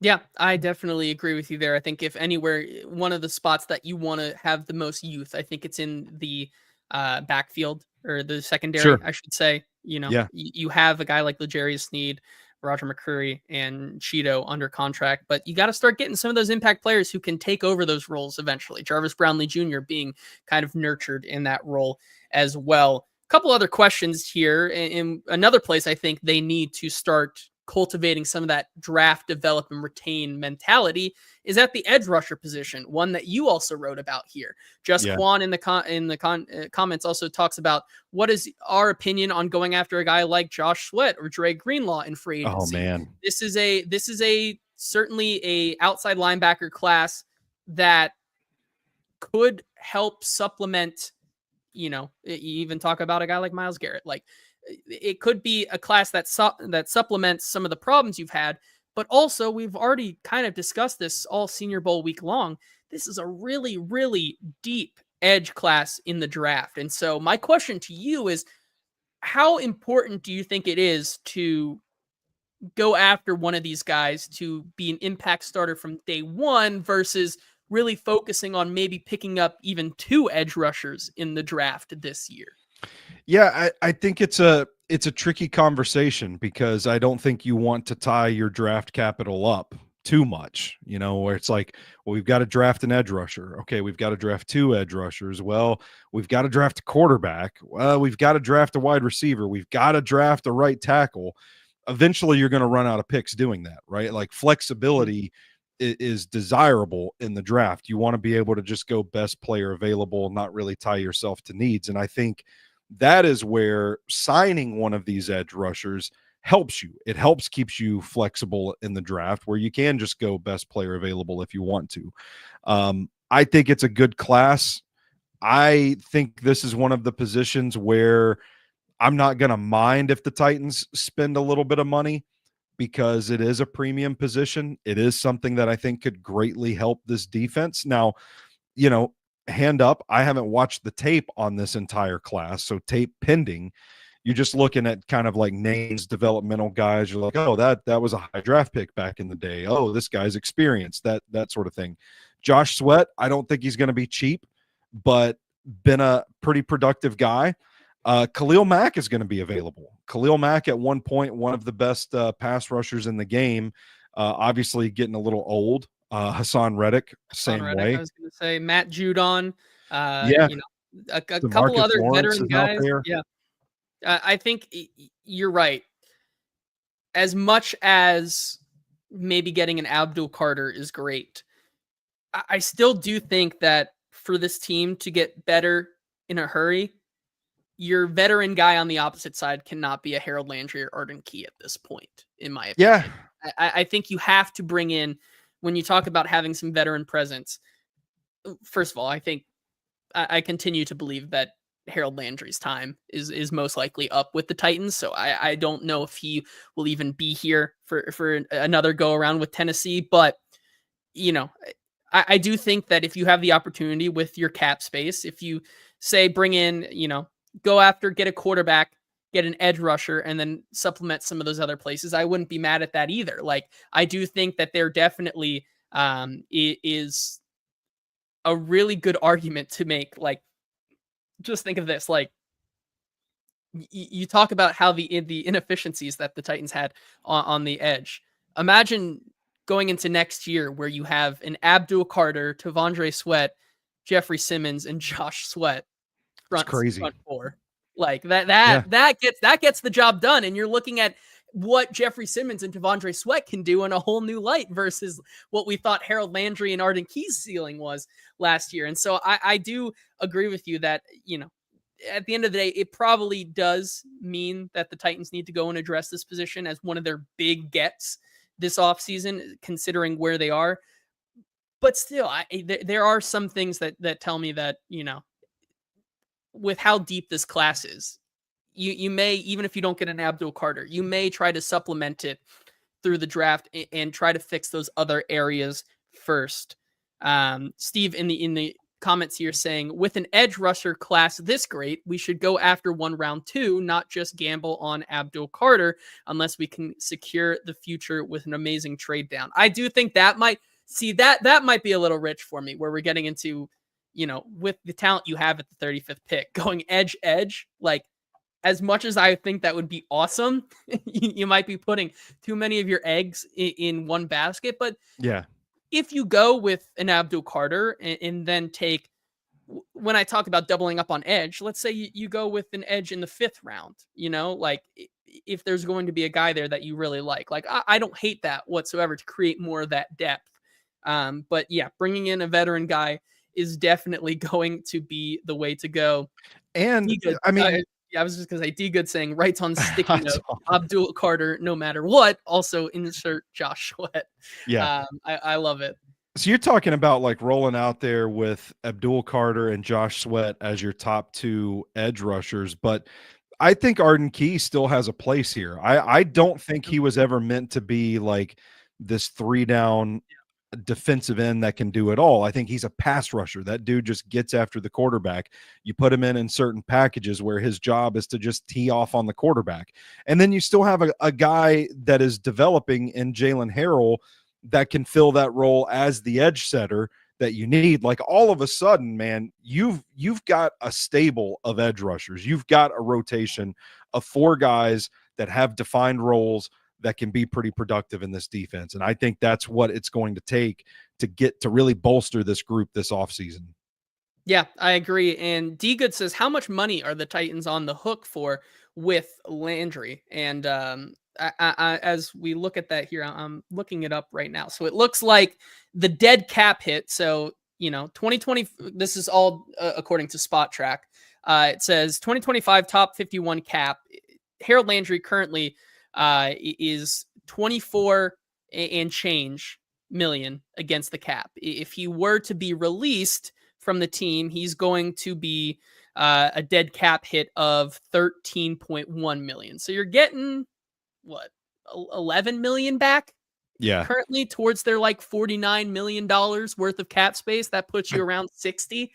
Yeah, I definitely agree with you there. I think if anywhere, one of the spots that you want to have the most youth, I think it's in the backfield or the secondary, Sure. I should say. Yeah. You have a guy like L'Jarius Sneed, Roger McCreary, and Cheeto under contract, but you got to start getting some of those impact players who can take over those roles eventually. Jarvis Brownlee Jr. being kind of nurtured in that role as well. A couple other questions here. In another place, I think they need to start cultivating some of that draft, develop, and retain mentality is at the edge rusher position, one that you also wrote about here. Just Quan in the comments also talks about what is our opinion on going after a guy like Josh Sweat or Dre Greenlaw in free agency. Oh man, this is a certainly a outside linebacker class that could help supplement. You even talk about a guy like Myles Garrett. Like, it could be a class that supplements some of the problems you've had, but also we've already kind of discussed this all Senior Bowl week long. This is a really, really deep edge class in the draft. And so my question to you is, how important do you think it is to go after one of these guys to be an impact starter from day one versus really focusing on maybe picking up even 2 edge rushers in the draft this year? Yeah, I think it's a tricky conversation because I don't think you want to tie your draft capital up too much, where it's like, well, we've got to draft an edge rusher. Okay, we've got to draft 2 edge rushers. Well, we've got to draft a quarterback. Well, we've got to draft a wide receiver. We've got to draft a right tackle. Eventually, you're going to run out of picks doing that, right? Like, flexibility is desirable in the draft. You want to be able to just go best player available, not really tie yourself to needs. And I think that is where signing one of these edge rushers helps you. It helps keeps you flexible in the draft where you can just go best player available if you want to. I think it's a good class. I think this is one of the positions where I'm not going to mind if the Titans spend a little bit of money because it is a premium position. It is something that I think could greatly help this defense. Now, hand up, I haven't watched the tape on this entire class, so tape pending. You're just looking at kind of like names, developmental guys. You're like, oh, that was a high draft pick back in the day. Oh, this guy's experienced, that sort of thing. Josh Sweat, I don't think he's going to be cheap, but been a pretty productive guy. Khalil Mack is going to be available. Khalil Mack at one point, one of the best pass rushers in the game, obviously getting a little old. Hassan Reddick, same way. I was going to say Matt Judon. Yeah, a couple other veteran guys. Yeah, I think you're right. As much as maybe getting an Abdul Carter is great, I still do think that for this team to get better in a hurry, your veteran guy on the opposite side cannot be a Harold Landry or Arden Key at this point, in my opinion. Yeah, I think you have to bring in, when you talk about having some veteran presence, first of all, I think I continue to believe that Harold Landry's time is most likely up with the Titans. So I don't know if he will even be here for another go around with Tennessee. But, I do think that if you have the opportunity with your cap space, if you say bring in, go after, get a quarterback, get an edge rusher, and then supplement some of those other places, I wouldn't be mad at that either. Like, I do think that there definitely is a really good argument to make. Like, just think of this. Like, you talk about how the inefficiencies that the Titans had on the edge. Imagine going into next year where you have an Abdul Carter, Tavondre Sweat, Jeffrey Simmons and Josh Sweat It's front crazy. four. Like Yeah. that gets the job done. And you're looking at what Jeffrey Simmons and Devondre Sweat can do in a whole new light versus what we thought Harold Landry and Arden Key's ceiling was last year. And so I do agree with you that, at the end of the day, it probably does mean that the Titans need to go and address this position as one of their big gets this offseason, considering where they are. But still, there are some things that tell me that, with how deep this class is, you may, even if you don't get an Abdul Carter, you may try to supplement it through the draft and try to fix those other areas first. Steve in the comments here saying, with an edge rusher class this great, we should go after one round 2, not just gamble on Abdul Carter unless we can secure the future with an amazing trade down. I do think that might be a little rich for me, where we're getting into, with the talent you have at the 35th pick, going edge, like, as much as I think that would be awesome, you might be putting too many of your eggs in one basket. But Yeah. if you go with an Abdul Carter and then take, when I talk about doubling up on edge, let's say you go with an edge in the 5th round, like if there's going to be a guy there that you really like I don't hate that whatsoever to create more of that depth. But yeah, bringing in a veteran guy is definitely going to be the way to go. And D-Good, I mean, I was just going to say, D-Good saying, writes on sticky note, Abdul Carter, no matter what. Also insert Josh Sweat. yeah. I love it. So you're talking about like rolling out there with Abdul Carter and Josh Sweat as your top 2 edge rushers, but I think Arden Key still has a place here. I don't think he was ever meant to be like this 3-down defensive end that can do it all. I think he's a pass rusher. That dude just gets after the quarterback. You put him in certain packages where his job is to just tee off on the quarterback. And then you still have a guy that is developing in Jalen Harrell that can fill that role as the edge setter that you need. Like, all of a sudden, man, you've got a stable of edge rushers. You've got a rotation of 4 guys that have defined roles that can be pretty productive in this defense. And I think that's what it's going to take to get to really bolster this group this offseason. Yeah, I agree. And D-Good says, how much money are the Titans on the hook for with Landry? And as we look at that here, I'm looking it up right now. So it looks like the dead cap hit. So, 2020, this is all according to Spot Track. It says 2025 top 51 cap. Harold Landry currently is 24 and change million against the cap. If he were to be released from the team, he's going to be a dead cap hit of 13.1 million. So you're getting what, 11 million back? Yeah. Currently towards their like $49 million worth of cap space. That puts you around 60.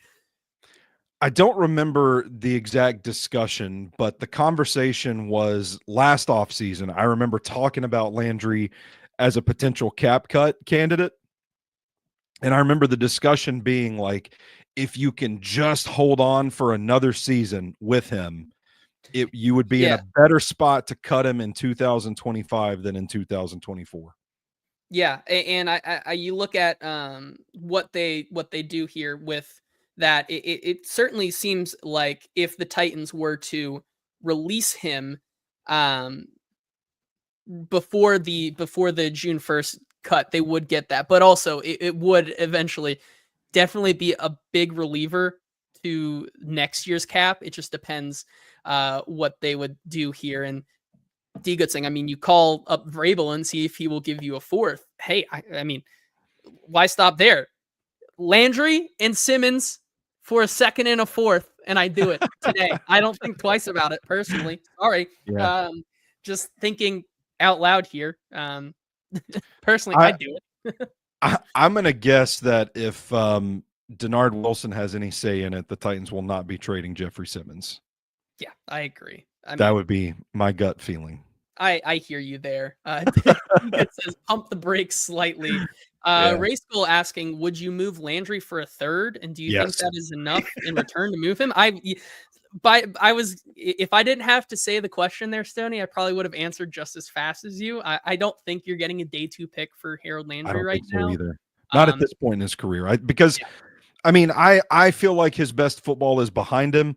I don't remember the exact discussion, but the conversation was last offseason. I remember talking about Landry as a potential cap cut candidate. And I remember the discussion being like, if you can just hold on for another season with him, you would be in a better spot to cut him in 2025 than in 2024. Yeah, and I you look at what they do here with that. It certainly seems like if the Titans were to release him before the June 1st cut, they would get that. But also it would eventually definitely be a big reliever to next year's cap. It just depends what they would do here. And D-Good saying, I mean, you call up Vrabel and see if he will give you a 4th. Hey, I mean, why stop there? Landry and Simmons for a 2nd and a 4th, and I do it today. I don't think twice about it personally. Sorry. Yeah. Just thinking out loud here. Personally, I do it. I'm going to guess that if Denard Wilson has any say in it, the Titans will not be trading Jeffrey Simmons. Yeah, I agree. That would be my gut feeling. I hear you there. It says pump the brakes slightly. Ray Skull asking, would you move Landry for a 3rd? And do you think that is enough in return to move him? If I didn't have to say the question there, Stoney, I probably would have answered just as fast as you. I don't think you're getting a day 2 pick for Harold Landry right now. Either. Not at this point in his career. Because I mean, I feel like his best football is behind him.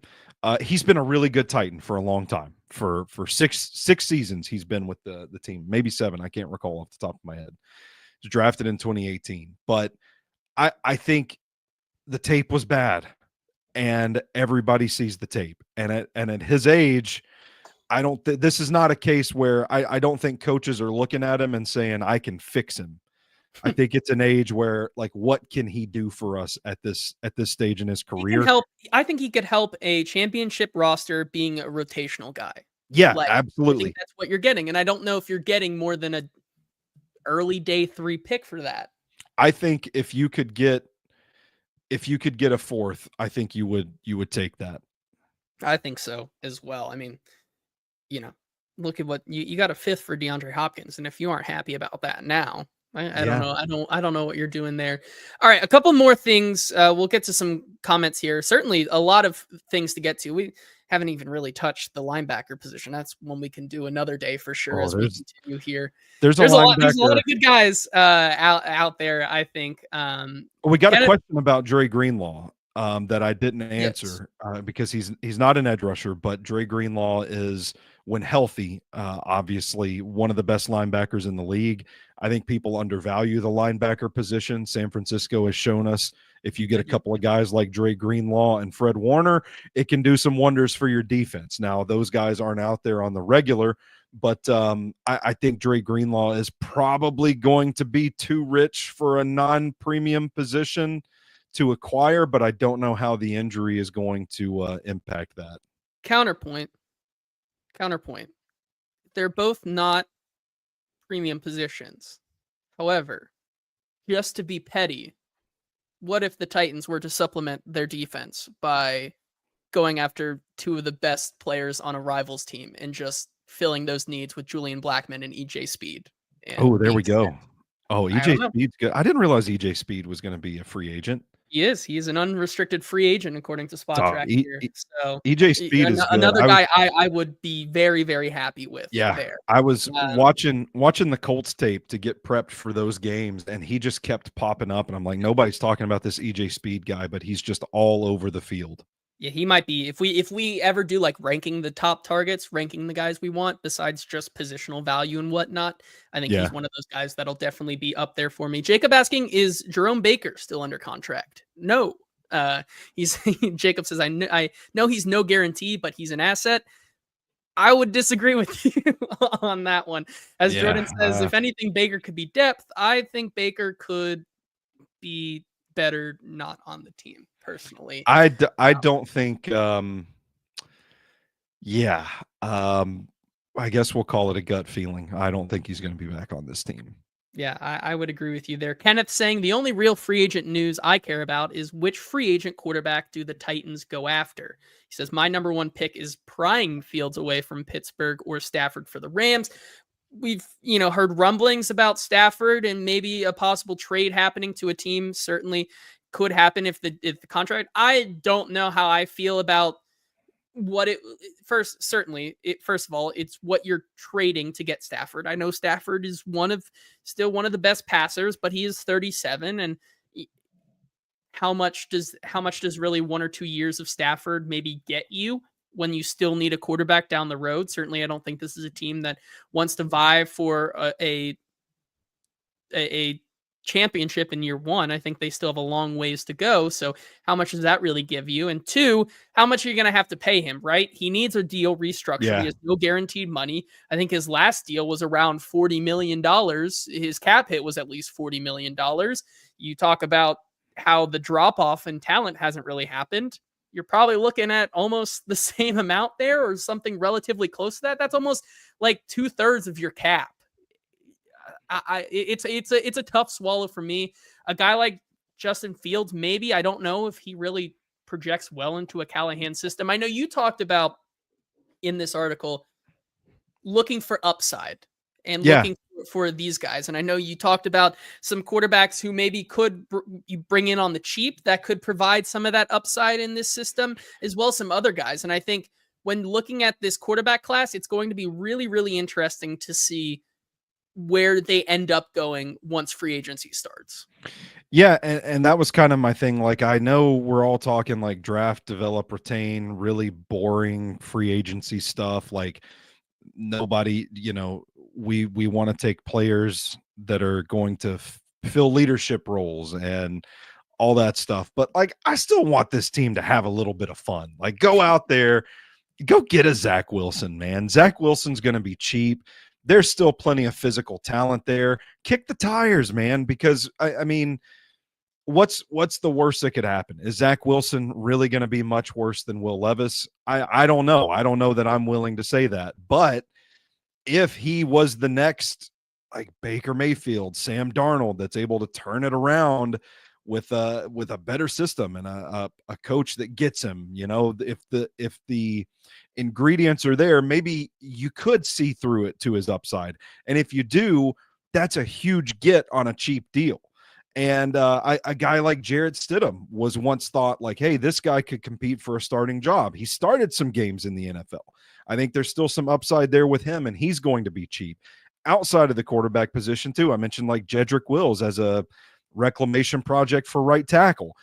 He's been a really good Titan for a long time. For six seasons, he's been with the team, maybe 7. I can't recall off the top of my head. He was drafted in 2018, but I think the tape was bad, and everybody sees the tape. And at his age, I don't. This is not a case where I don't think coaches are looking at him and saying I can fix him. I think it's an age where, like, what can he do for us at this stage in his He can career? help. I think he could help a championship roster being a rotational guy. Yeah, Like, I think absolutely. that's what you're getting, and I don't know if you're getting more than a early day 3 pick for that. I think if you could get a 4th, I think you would take that. I think so as well. I mean, you know, look at what you got a 5th for DeAndre Hopkins, and if you aren't happy about that now, I don't Yeah. know. I don't know what you're doing there. All right, a couple more things. We'll get to some comments here. Certainly, a lot of things to get to. We haven't even really touched the linebacker position. That's one we can do another day for sure Oh, as we continue here. there's a There's a lot. There's a lot linebacker. of good guys out there. I think. We got a Kenneth, question about Dre Greenlaw that I didn't yes, answer because he's not an edge rusher, but Dre Greenlaw is, when healthy, obviously one of the best linebackers in the league. I think people undervalue the linebacker position. San Francisco has shown us if you get they a do. couple of guys like Dre Greenlaw and Fred Warner, it can do some wonders for your defense. Now, those guys aren't out there on the regular, but I think Dre Greenlaw is probably going to be too rich for a non-premium position to acquire, but I don't know how the injury is going to impact that. Counterpoint. Counterpoint. They're both not premium positions. However, just to be petty, what if the Titans were to supplement their defense by going after 2 of the best players on a rivals team and just filling those needs with Julian Blackmon and EJ Speed Oh, and there being we go. set? Oh, I don't EJ know. Speed's good. I didn't realize EJ Speed was going to be a free agent. He is. He is an unrestricted free agent according to Spot Oh, Track here. So EJ Speed is good. another guy I would be very, very happy with Yeah, there. I was Um, watching the Colts tape to get prepped for those games, and he just kept popping up, and I'm like, nobody's talking about this EJ Speed guy, but he's just all over the field. Yeah, he might be. If we ever do like ranking the top targets, ranking the guys we want, besides just positional value and whatnot, I think Yeah. he's one of those guys that'll definitely be up there for me. Jacob asking, is Jerome Baker still under contract? No. He's Jacob says, I know he's no guarantee, but he's an asset. I would disagree with you on that one. As Yeah. Jordan says, if anything, Baker could be depth. I think Baker could be better not on the team personally. I don't think yeah. I guess we'll call it a gut feeling. I don't think he's going to be back on this team. Yeah, I would agree with you there. Kenneth saying the only real free agent news I care about is which free agent quarterback do the Titans go after? He says, my number 1 pick is prying Fields away from Pittsburgh or Stafford for the Rams. We've, heard rumblings about Stafford and maybe a possible trade happening to a team. Certainly could happen if the contract. I don't know how I feel about what first of all, it's what you're trading to get Stafford. I know Stafford is still one of the best passers, but he is 37, and how much does really 1 or 2 years of Stafford maybe get you when you still need a quarterback down the road? Certainly, I don't think this is a team that wants to vie for a championship in year 1. I think they still have a long ways to go. So how much does that really give you? And 2, how much are you going to have to pay him, right? He needs a deal restructured. He Yeah. has no guaranteed money. I think his last deal was around $40 million. His cap hit was at least $40 million. You talk about how the drop off in talent hasn't really happened. You're probably looking at almost the same amount there or something relatively close to that. That's almost like 2/3 of your cap. It's a tough swallow for me. A guy like Justin Fields, maybe. I don't know if he really projects well into a Callahan system. I know you talked about in this article looking for upside and Yeah. looking for these guys. And I know you talked about some quarterbacks who maybe you bring in on the cheap that could provide some of that upside in this system, as well as some other guys. And I think when looking at this quarterback class, it's going to be really, really interesting to see where they end up going once free agency starts. Yeah, and that was kind of my thing. Like, I know we're all talking like draft, develop, retain, really boring free agency stuff. Like, nobody, we want to take players that are going to fill leadership roles and all that stuff. But like, I still want this team to have a little bit of fun. Like, go out there, go get a Zach Wilson, man. Zach Wilson's going to be cheap. There's still plenty of physical talent there. Kick the tires, man, because I mean, what's the worst that could happen? Is Zach Wilson really going to be much worse than Will Levis? I don't know. I don't know that I'm willing to say that. But if he was the next like Baker Mayfield, Sam Darnold, that's able to turn it around with a better system and a coach that gets him, if the ingredients are there, maybe you could see through it to his upside. And if you do, that's a huge get on a cheap deal. And a guy like Jarrett Stidham was once thought like, hey, this guy could compete for a starting job. He started some games in the NFL. I think there's still some upside there with him, and he's going to be cheap. Outside of the quarterback position, too, I mentioned like Jedrick Wills as a reclamation project for right tackle.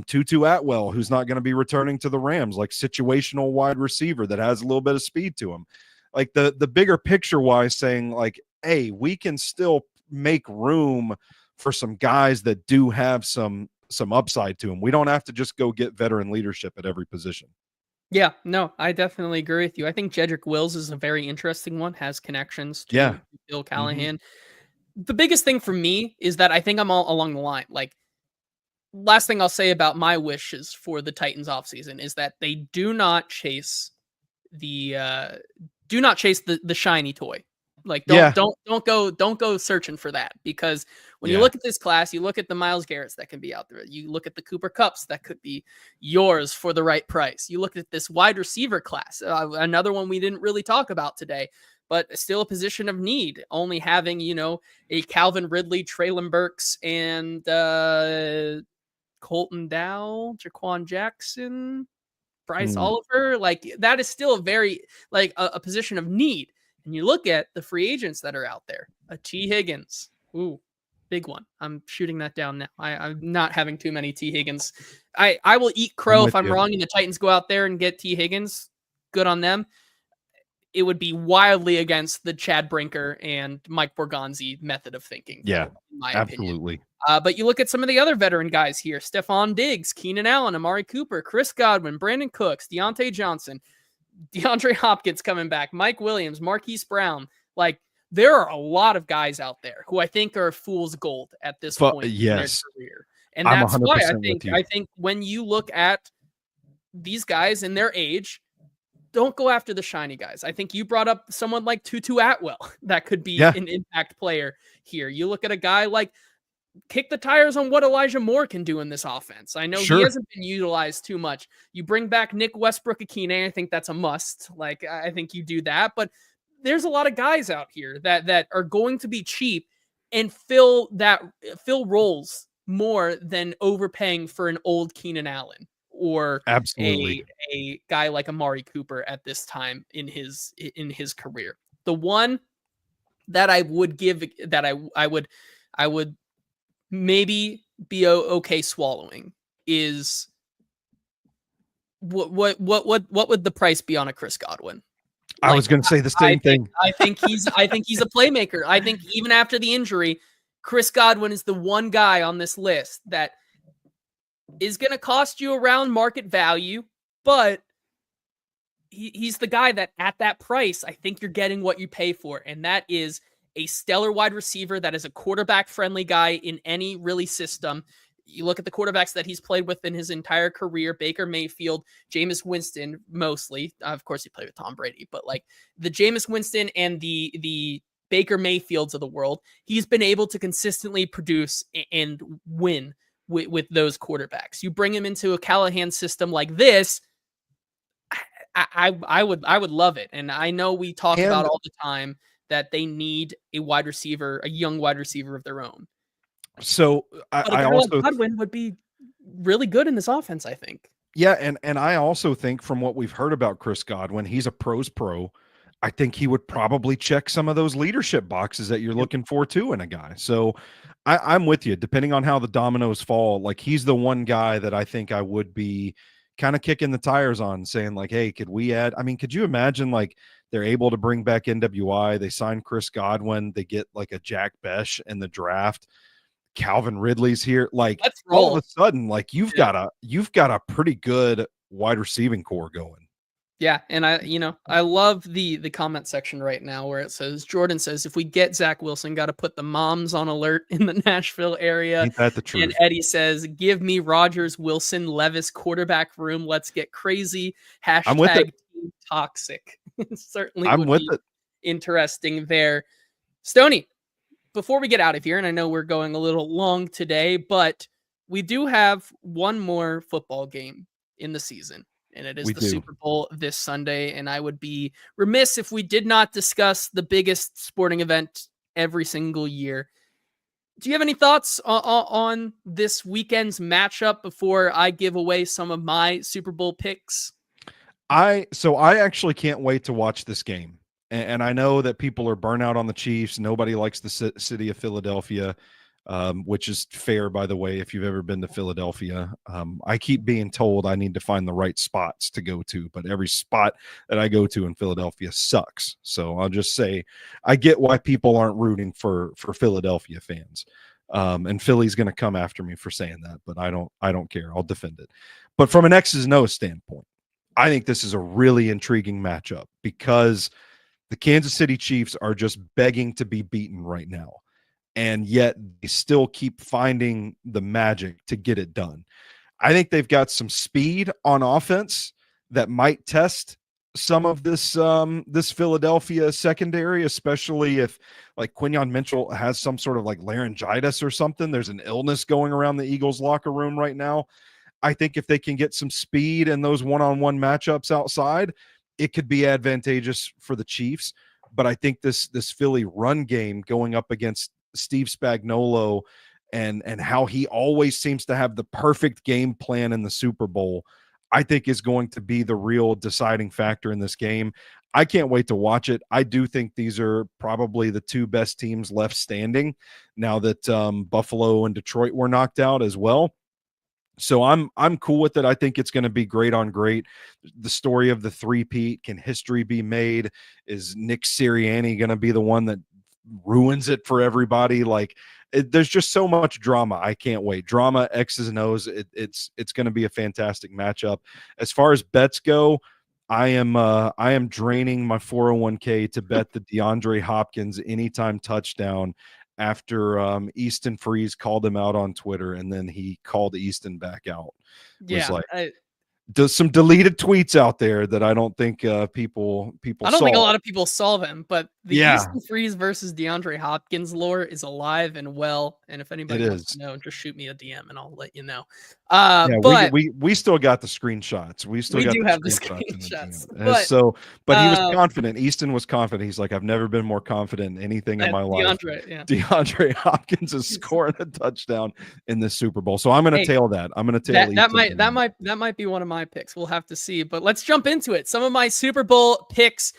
Tutu Atwell, who's not going to be returning to the Rams, like situational wide receiver that has a little bit of speed to him. Like the bigger picture wise, saying like, hey, we can still make room for some guys that do have some upside to them. We don't have to just go get veteran leadership at every position. Yeah, no, I definitely agree with you. I think Jedrick Wills is a very interesting one, has connections to Bill Callahan. The biggest thing for me is that I think I'm all along the line. Like, last thing I'll say about my wishes for the Titans offseason is that they do not chase the shiny toy. Like, don't go searching for that, because when you look at this class, you look at the Myles Garretts that can be out there. You look at the Cooper Kupps that could be yours for the right price. You look at this wide receiver class, another one we didn't really talk about today, but still a position of need, only having, a Calvin Ridley, Treylon Burks, and Colton Dow, Jaquan Jackson, Bryce Oliver. Like, that is still a very, like, a position of need. And you look at the free agents that are out there, a T. Higgins. Ooh, big one. I'm shooting that down now. I'm not having too many T. Higgins. I will eat crow if I'm wrong and the Titans go out there and get T. Higgins. Good on them. It would be wildly against the Chad Brinker and Mike Borgonzi method of thinking. Yeah, in my absolutely. Opinion. But you look at some of the other veteran guys here: Stephon Diggs, Keenan Allen, Amari Cooper, Chris Godwin, Brandon Cooks, Deontay Johnson, DeAndre Hopkins coming back, Mike Williams, Marquise Brown. Like, there are a lot of guys out there who I think are fool's gold at this point in their career. And that's why I think when you look at these guys and their age, don't go after the shiny guys. I think you brought up someone like Tutu Atwell that could be an impact player here. You look at a guy like, kick the tires on what Elijah Moore can do in this offense. I know he hasn't been utilized too much. You bring back Nick Westbrook-Ikhine. I think that's a must. Like, I think you do that. But there's a lot of guys out here that are going to be cheap and fill roles more than overpaying for an old Keenan Allen or a guy like Amari Cooper at this time in his career. The one that I would give that I would maybe be okay swallowing is what would the price be on a Chris Godwin? I was going to say the same thing. I think he's a playmaker. I think even after the injury, Chris Godwin is the one guy on this list that is going to cost you around market value, but he's the guy that at that price, I think you're getting what you pay for. And that is a stellar wide receiver that is a quarterback-friendly guy in any really system. You look at the quarterbacks that he's played with in his entire career: Baker Mayfield, Jameis Winston, mostly. Of course, he played with Tom Brady, but like the Jameis Winston and the Baker Mayfields of the world, he's been able to consistently produce and win with those quarterbacks. You bring him into a Callahan system like this, I would love it. And I know we talk about all the time that they need a wide receiver, a young wide receiver of their own. So I also Godwin would be really good in this offense, I think. Yeah, and I also think from what we've heard about Chris Godwin, he's a pro's pro. I think he would probably check some of those leadership boxes that you're Yep. looking for too in a guy. So I'm with you. Depending on how the dominoes fall, like he's the one guy that I think I would be kind of kicking the tires on, saying like, hey, could we add? I mean, could you imagine like they're able to bring back NWI? They sign Chris Godwin. They get like a Jack Besh in the draft. Calvin Ridley's here. Like Let's all of roll. a sudden, like Yeah. you've got a pretty good wide receiving core going. Yeah, and I love the comment section right now where it says Jordan says if we get Zach Wilson, got to put the moms on alert in the Nashville area. Ain't that the And truth? Eddie says, "Give me Rodgers, Wilson, Levis quarterback room. Let's get crazy." I'm with it. Team toxic. It certainly I'm would with be it. interesting there. Stoney, before we get out of here, and I know we're going a little long today, but we do have one more football game in the season, and it is We the do. Super Bowl this Sunday. And I would be remiss if we did not discuss the biggest sporting event every single year. Do you have any thoughts on this weekend's matchup before I give away some of my Super Bowl picks? I actually can't wait to watch this game. And I know that people are burnt out on the Chiefs. Nobody likes the city of Philadelphia, which is fair, by the way, if you've ever been to Philadelphia. I keep being told I need to find the right spots to go to, but every spot that I go to in Philadelphia sucks. So I'll just say I get why people aren't rooting for Philadelphia fans. And Philly's going to come after me for saying that, but I don't care. I'll defend it. But from an X's and O's standpoint, I think this is a really intriguing matchup because the Kansas City Chiefs are just begging to be beaten right now. And yet they still keep finding the magic to get it done. I think they've got some speed on offense that might test some of this Philadelphia secondary, especially if like Quinyon Mitchell has some sort of like laryngitis or something. There's an illness going around the Eagles locker room right now. I think if they can get some speed in those one-on-one matchups outside, it could be advantageous for the Chiefs. But I think this Philly run game going up against Steve Spagnuolo and how he always seems to have the perfect game plan in the Super Bowl, I think is going to be the real deciding factor in this game. I can't wait to watch it. I do think these are probably the two best teams left standing now that Buffalo and Detroit were knocked out as well. So I'm cool with it. I think it's going to be great on great. The story of the three-peat, can history be made? Is Nick Sirianni going to be the one that ruins it for everybody? Like there's just so much drama. I can't wait. Drama, X's and O's. It's going to be a fantastic matchup. As far as bets go, I am draining my 401k to bet the DeAndre Hopkins anytime touchdown after Easton Freeze called him out on Twitter, and then he called Easton back out. Was Yeah, like does some deleted tweets out there that I don't think people I don't saw. think a lot of people saw them, but the Yeah, Easton Freeze versus DeAndre Hopkins lore is alive and well. And if it anybody wants is. to know, just shoot me a DM and I'll let you know. Yeah, But we still got the screenshots. We still we got do the have the screenshots in the screenshots. DM. But But he was um, confident. Easton was confident. He's like, I've never been more confident in anything in my life. DeAndre, yeah. DeAndre Hopkins is scoring a touchdown in this Super Bowl. So I'm going to Hey, tail that. I'm going to tail Easton. that might be one of my picks. We'll have to see. But let's jump into it. Some of my Super Bowl picks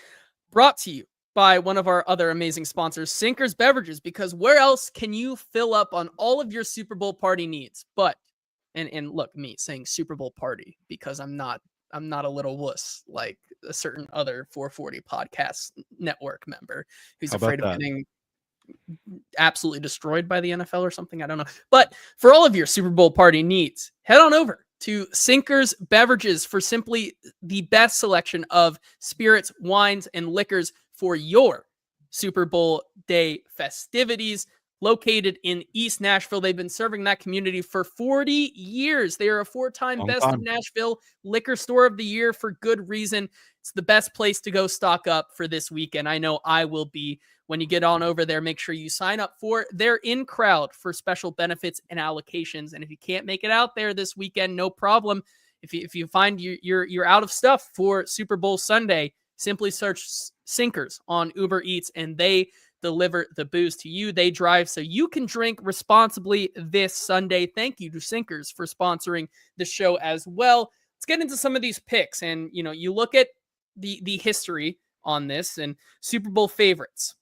brought to you by one of our other amazing sponsors, Sinkers Beverages, because where else can you fill up on all of your Super Bowl party needs? But and look, me saying Super Bowl party because I'm not a little wuss like a certain other 440 podcast network member who's How about afraid of that? getting absolutely destroyed by the NFL or something. I don't know. But for all of your Super Bowl party needs, head on over to Sinkers Beverages for simply the best selection of spirits, wines, and liquors for your Super Bowl day festivities. Located in East Nashville, they've been serving that community for 40 years. They are a 4-time Long Best of time. Nashville Liquor Store of the Year for good reason. It's the best place to go stock up for this weekend. I know I will be. When you get on over there, make sure you sign up for their in-crowd for special benefits and allocations. And if you can't make it out there this weekend, no problem. If you find you're out of stuff for Super Bowl Sunday, simply search Sinkers on Uber Eats and they deliver the booze to you. They drive so you can drink responsibly this Sunday. Thank you to Sinkers for sponsoring the show as well. Let's get into some of these picks. And, you look at the history on this. And Super Bowl favorites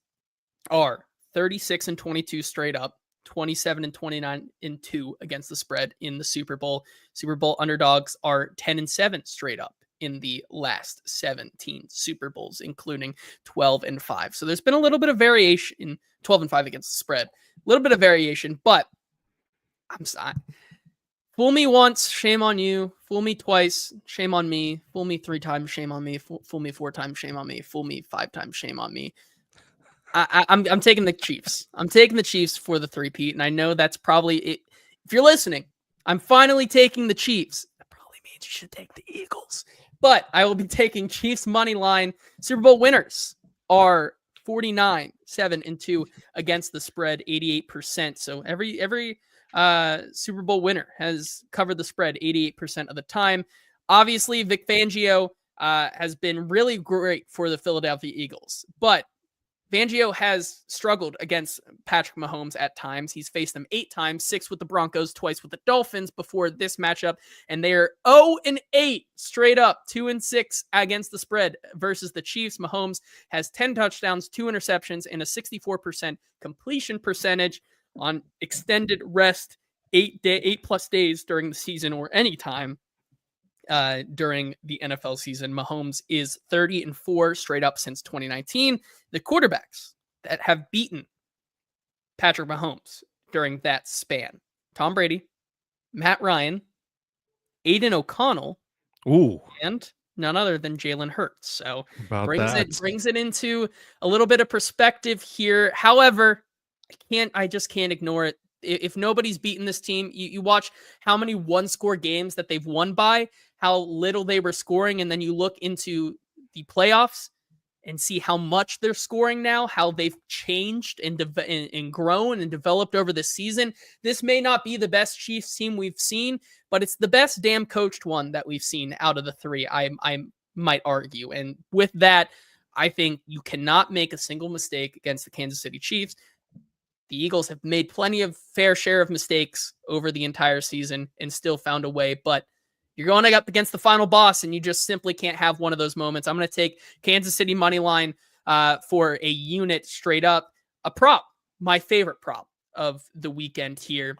are 36-22 straight up, 27-29-2 against the spread in the Super Bowl. Super Bowl underdogs are 10-7 straight up in the last 17 Super Bowls, including 12-5. So there's been a little bit of variation, 12-5 against the spread, a little bit of variation, but I'm sorry. Fool me once, shame on you. Fool me twice, shame on me. Fool me 3 times, shame on me. Fool me 4 times, shame on me. Fool me 5 times, shame on me. I'm taking the Chiefs. I'm taking the Chiefs for the 3-peat, and I know that's probably it. If you're listening, I'm finally taking the Chiefs. That probably means you should take the Eagles, but I will be taking Chiefs money line. Super Bowl winners are 49-7-2 against the spread, 88%. So every Super Bowl winner has covered the spread 88% of the time. Obviously, Vic Fangio has been really great for the Philadelphia Eagles, but Fangio has struggled against Patrick Mahomes at times. He's faced them 8 times, 6 with the Broncos, twice with the Dolphins before this matchup, and they are 0-8 straight up, 2-6 against the spread versus the Chiefs. Mahomes has 10 touchdowns, 2 interceptions, and a 64% completion percentage on extended rest, 8+ days during the season or any time during the NFL season. Mahomes is 30-4 straight up since 2019. The quarterbacks that have beaten Patrick Mahomes during that span: Tom Brady, Matt Ryan, Aiden O'Connell, and none other than Jalen Hurts. So brings it into a little bit of perspective here. However, I just can't ignore it. If nobody's beaten this team, you watch how many one-score games that they've won by, how little they were scoring, and then you look into the playoffs and see how much they're scoring now, how they've changed and grown and developed over the season. This may not be the best Chiefs team we've seen, but it's the best damn coached one that we've seen out of the 3, I might argue. And with that, I think you cannot make a single mistake against the Kansas City Chiefs. The Eagles have made plenty of fair share of mistakes over the entire season and still found a way, but you're going up against the final boss, and you just simply can't have one of those moments. I'm going to take Kansas City money line for a unit straight up. A prop, my favorite prop of the weekend here,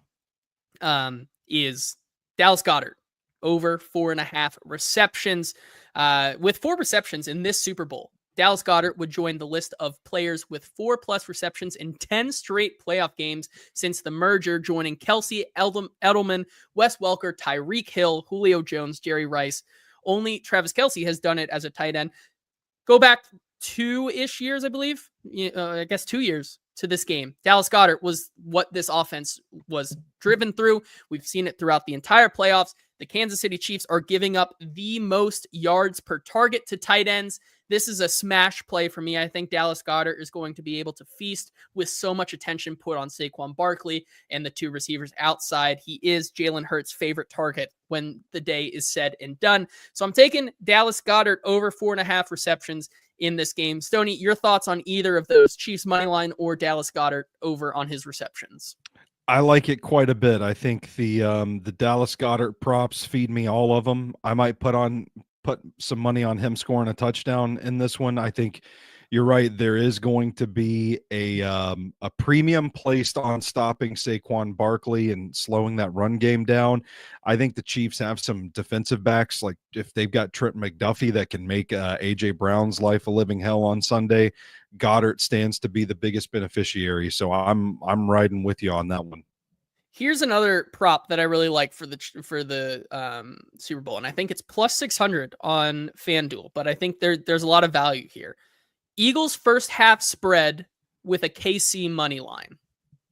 is Dallas Goedert over 4.5 receptions. With 4 receptions in this Super Bowl, Dallas Goedert would join the list of players with 4+ receptions in 10 straight playoff games since the merger, joining Kelsey, Edelman, Wes Welker, Tyreek Hill, Julio Jones, Jerry Rice. Only Travis Kelce has done it as a tight end. Go back 2-ish years, I believe. I guess 2 years to this game. Dallas Goedert was what this offense was driven through. We've seen it throughout the entire playoffs. The Kansas City Chiefs are giving up the most yards per target to tight ends. This is a smash play for me. I think Dallas Goedert is going to be able to feast with so much attention put on Saquon Barkley and the 2 receivers outside. He is Jalen Hurts' favorite target when the day is said and done. So I'm taking Dallas Goedert over 4.5 receptions in this game. Stoney, your thoughts on either of those, Chiefs money line or Dallas Goedert over on his receptions? I like it quite a bit. I think the Dallas Goedert props feed me all of them. I might put some money on him scoring a touchdown in this one. I think you're right. There is going to be a premium placed on stopping Saquon Barkley and slowing that run game down. I think the Chiefs have some defensive backs, like if they've got Trent McDuffie that can make A.J. Brown's life a living hell on Sunday. Goddard stands to be the biggest beneficiary. So I'm riding with you on that one. Here's another prop that I really like for the Super Bowl, and I think it's plus 600 on FanDuel, but I think there's a lot of value here. Eagles first half spread with a KC money line.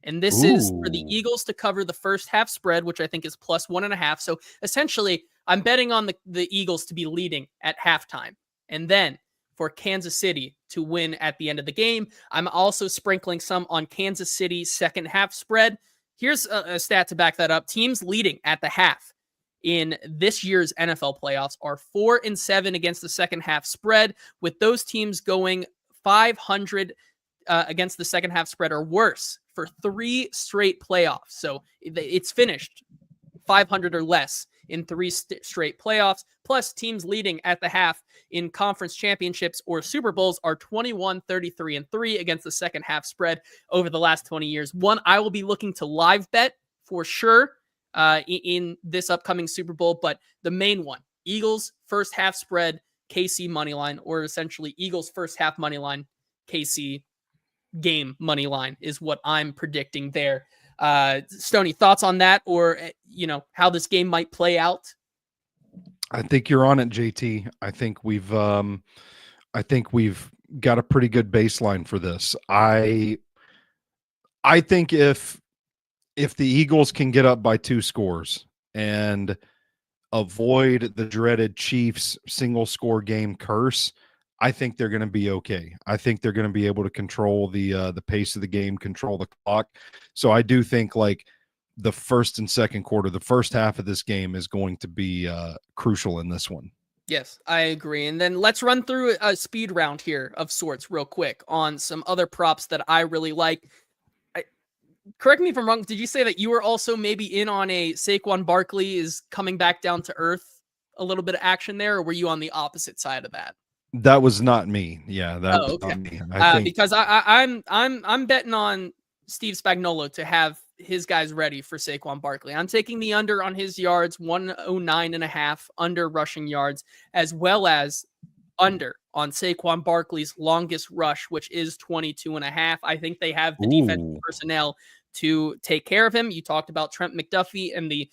And this is for the Eagles to cover the first half spread, which I think is plus 1.5. So essentially, I'm betting on the Eagles to be leading at halftime. And then for Kansas City to win at the end of the game. I'm also sprinkling some on Kansas City's second half spread. Here's a stat to back that up. Teams leading at the half in this year's NFL playoffs are 4-7 against the second half spread, with those teams going 500 against the second half spread or worse for 3 straight playoffs. So it's finished 500 or less in 3 straight playoffs. Plus, teams leading at the half in conference championships or Super Bowls are 21, 33, and 3 against the second half spread over the last 20 years. One I will be looking to live bet for sure in this upcoming Super Bowl, but the main one, Eagles first half spread, KC money line, or essentially Eagles first half money line, KC game money line is what I'm predicting there. Stoney, thoughts on that, or how this game might play out? I think you're on it, JT. I think we've got a pretty good baseline for this. I think if the Eagles can get up by 2 scores and avoid the dreaded Chiefs single score game curse, I think they're going to be okay. I think they're going to be able to control the pace of the game, control the clock. So I do think like the first and second quarter, the first half of this game is going to be crucial in this one. Yes, I agree. And then let's run through a speed round here of sorts real quick on some other props that I really like. Correct me if I'm wrong. Did you say that you were also maybe in on a Saquon Barkley is coming back down to earth, a little bit of action there, or were you on the opposite side of that? That was not me. Yeah, that was okay. not me. I think Because I'm betting on Steve Spagnuolo to have his guys ready for Saquon Barkley. I'm taking the under on his yards, 109.5 under rushing yards, as well as under on Saquon Barkley's longest rush, which is 22.5. I think they have the defensive personnel to take care of him. You talked about Trent McDuffie and the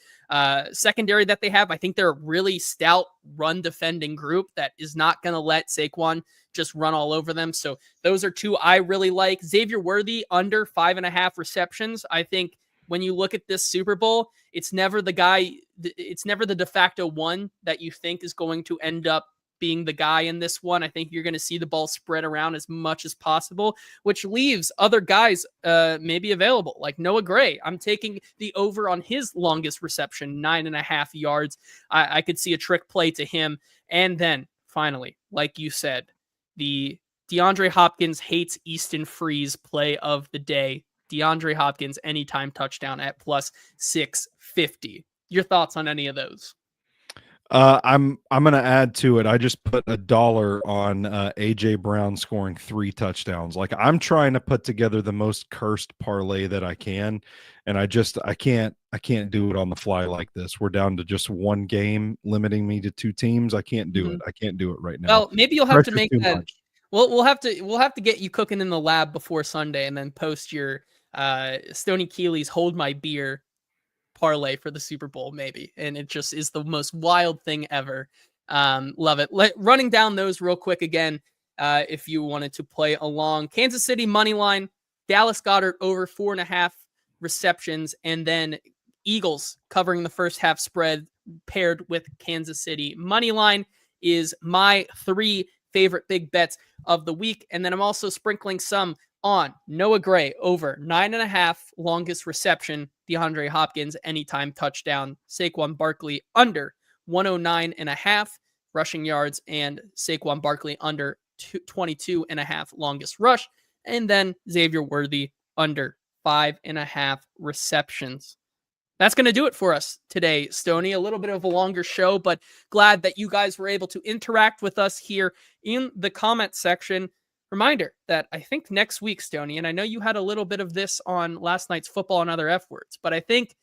secondary that they have. I think they're a really stout run defending group that is not going to let Saquon just run all over them. So those are two I really like. Xavier Worthy under 5.5 receptions. I think when you look at this Super Bowl, it's never the guy, it's never the de facto one that you think is going to end up being the guy in this one. I think you're going to see the ball spread around as much as possible, which leaves other guys maybe available, like Noah Gray. I'm taking the over on his longest reception, 9.5 yards. I could see a trick play to him. And then finally, like you said, the DeAndre Hopkins hates Easton Freeze play of the day. DeAndre Hopkins anytime touchdown at plus 650. Your thoughts on any of those? I'm going to add to it. I just put $1 on AJ Brown scoring 3 touchdowns. Like I'm trying to put together the most cursed parlay that I can, and I can't do it on the fly like this. We're down to just one game, limiting me to 2 teams. I can't do it. I can't do it right now. Well, maybe you'll have to make that. We'll have to get you cooking in the lab before Sunday, and then post your Stoney Keeley's Hold My Beer parlay for the Super Bowl, maybe. And it just is the most wild thing ever. Love it. Running down those real quick again, if you wanted to play along. Kansas City money line, Dallas Goedert over 4.5 receptions, and then Eagles covering the first half spread paired with Kansas City money line is my 3 favorite big bets of the week. And then I'm also sprinkling some on Noah Gray over 9.5 longest reception, DeAndre Hopkins anytime touchdown, Saquon Barkley under 109.5 rushing yards, and Saquon Barkley under 22.5 longest rush, and then Xavier Worthy under 5.5 receptions. That's going to do it for us today, Stoney. A little bit of a longer show, but glad that you guys were able to interact with us here in the comment section. Reminder that I think next week, Stoney, and I know you had a little bit of this on last night's Football and Other F Words, but I think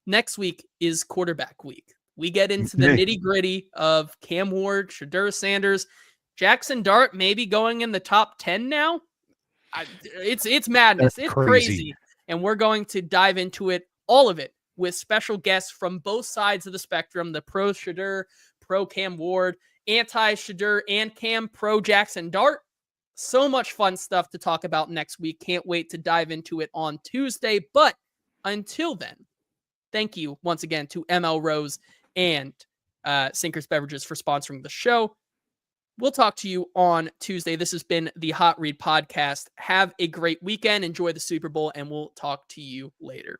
next week is quarterback week. We get into the nitty gritty of Cam Ward, Shedeur Sanders, Jackson Dart maybe going in the top 10 now. It's madness. It's crazy. And we're going to dive into it, all of it, with special guests from both sides of the spectrum, the pro Shedeur, pro Cam Ward, anti Shedeur and Cam, pro Jackson Dart. So much fun stuff to talk about next week. Can't wait to dive into it on Tuesday. But until then, thank you once again to ML Rose and Sinkers Beverages for sponsoring the show. We'll talk to you on Tuesday. This has been the Hot Read Podcast. Have a great weekend. Enjoy the Super Bowl, and we'll talk to you later.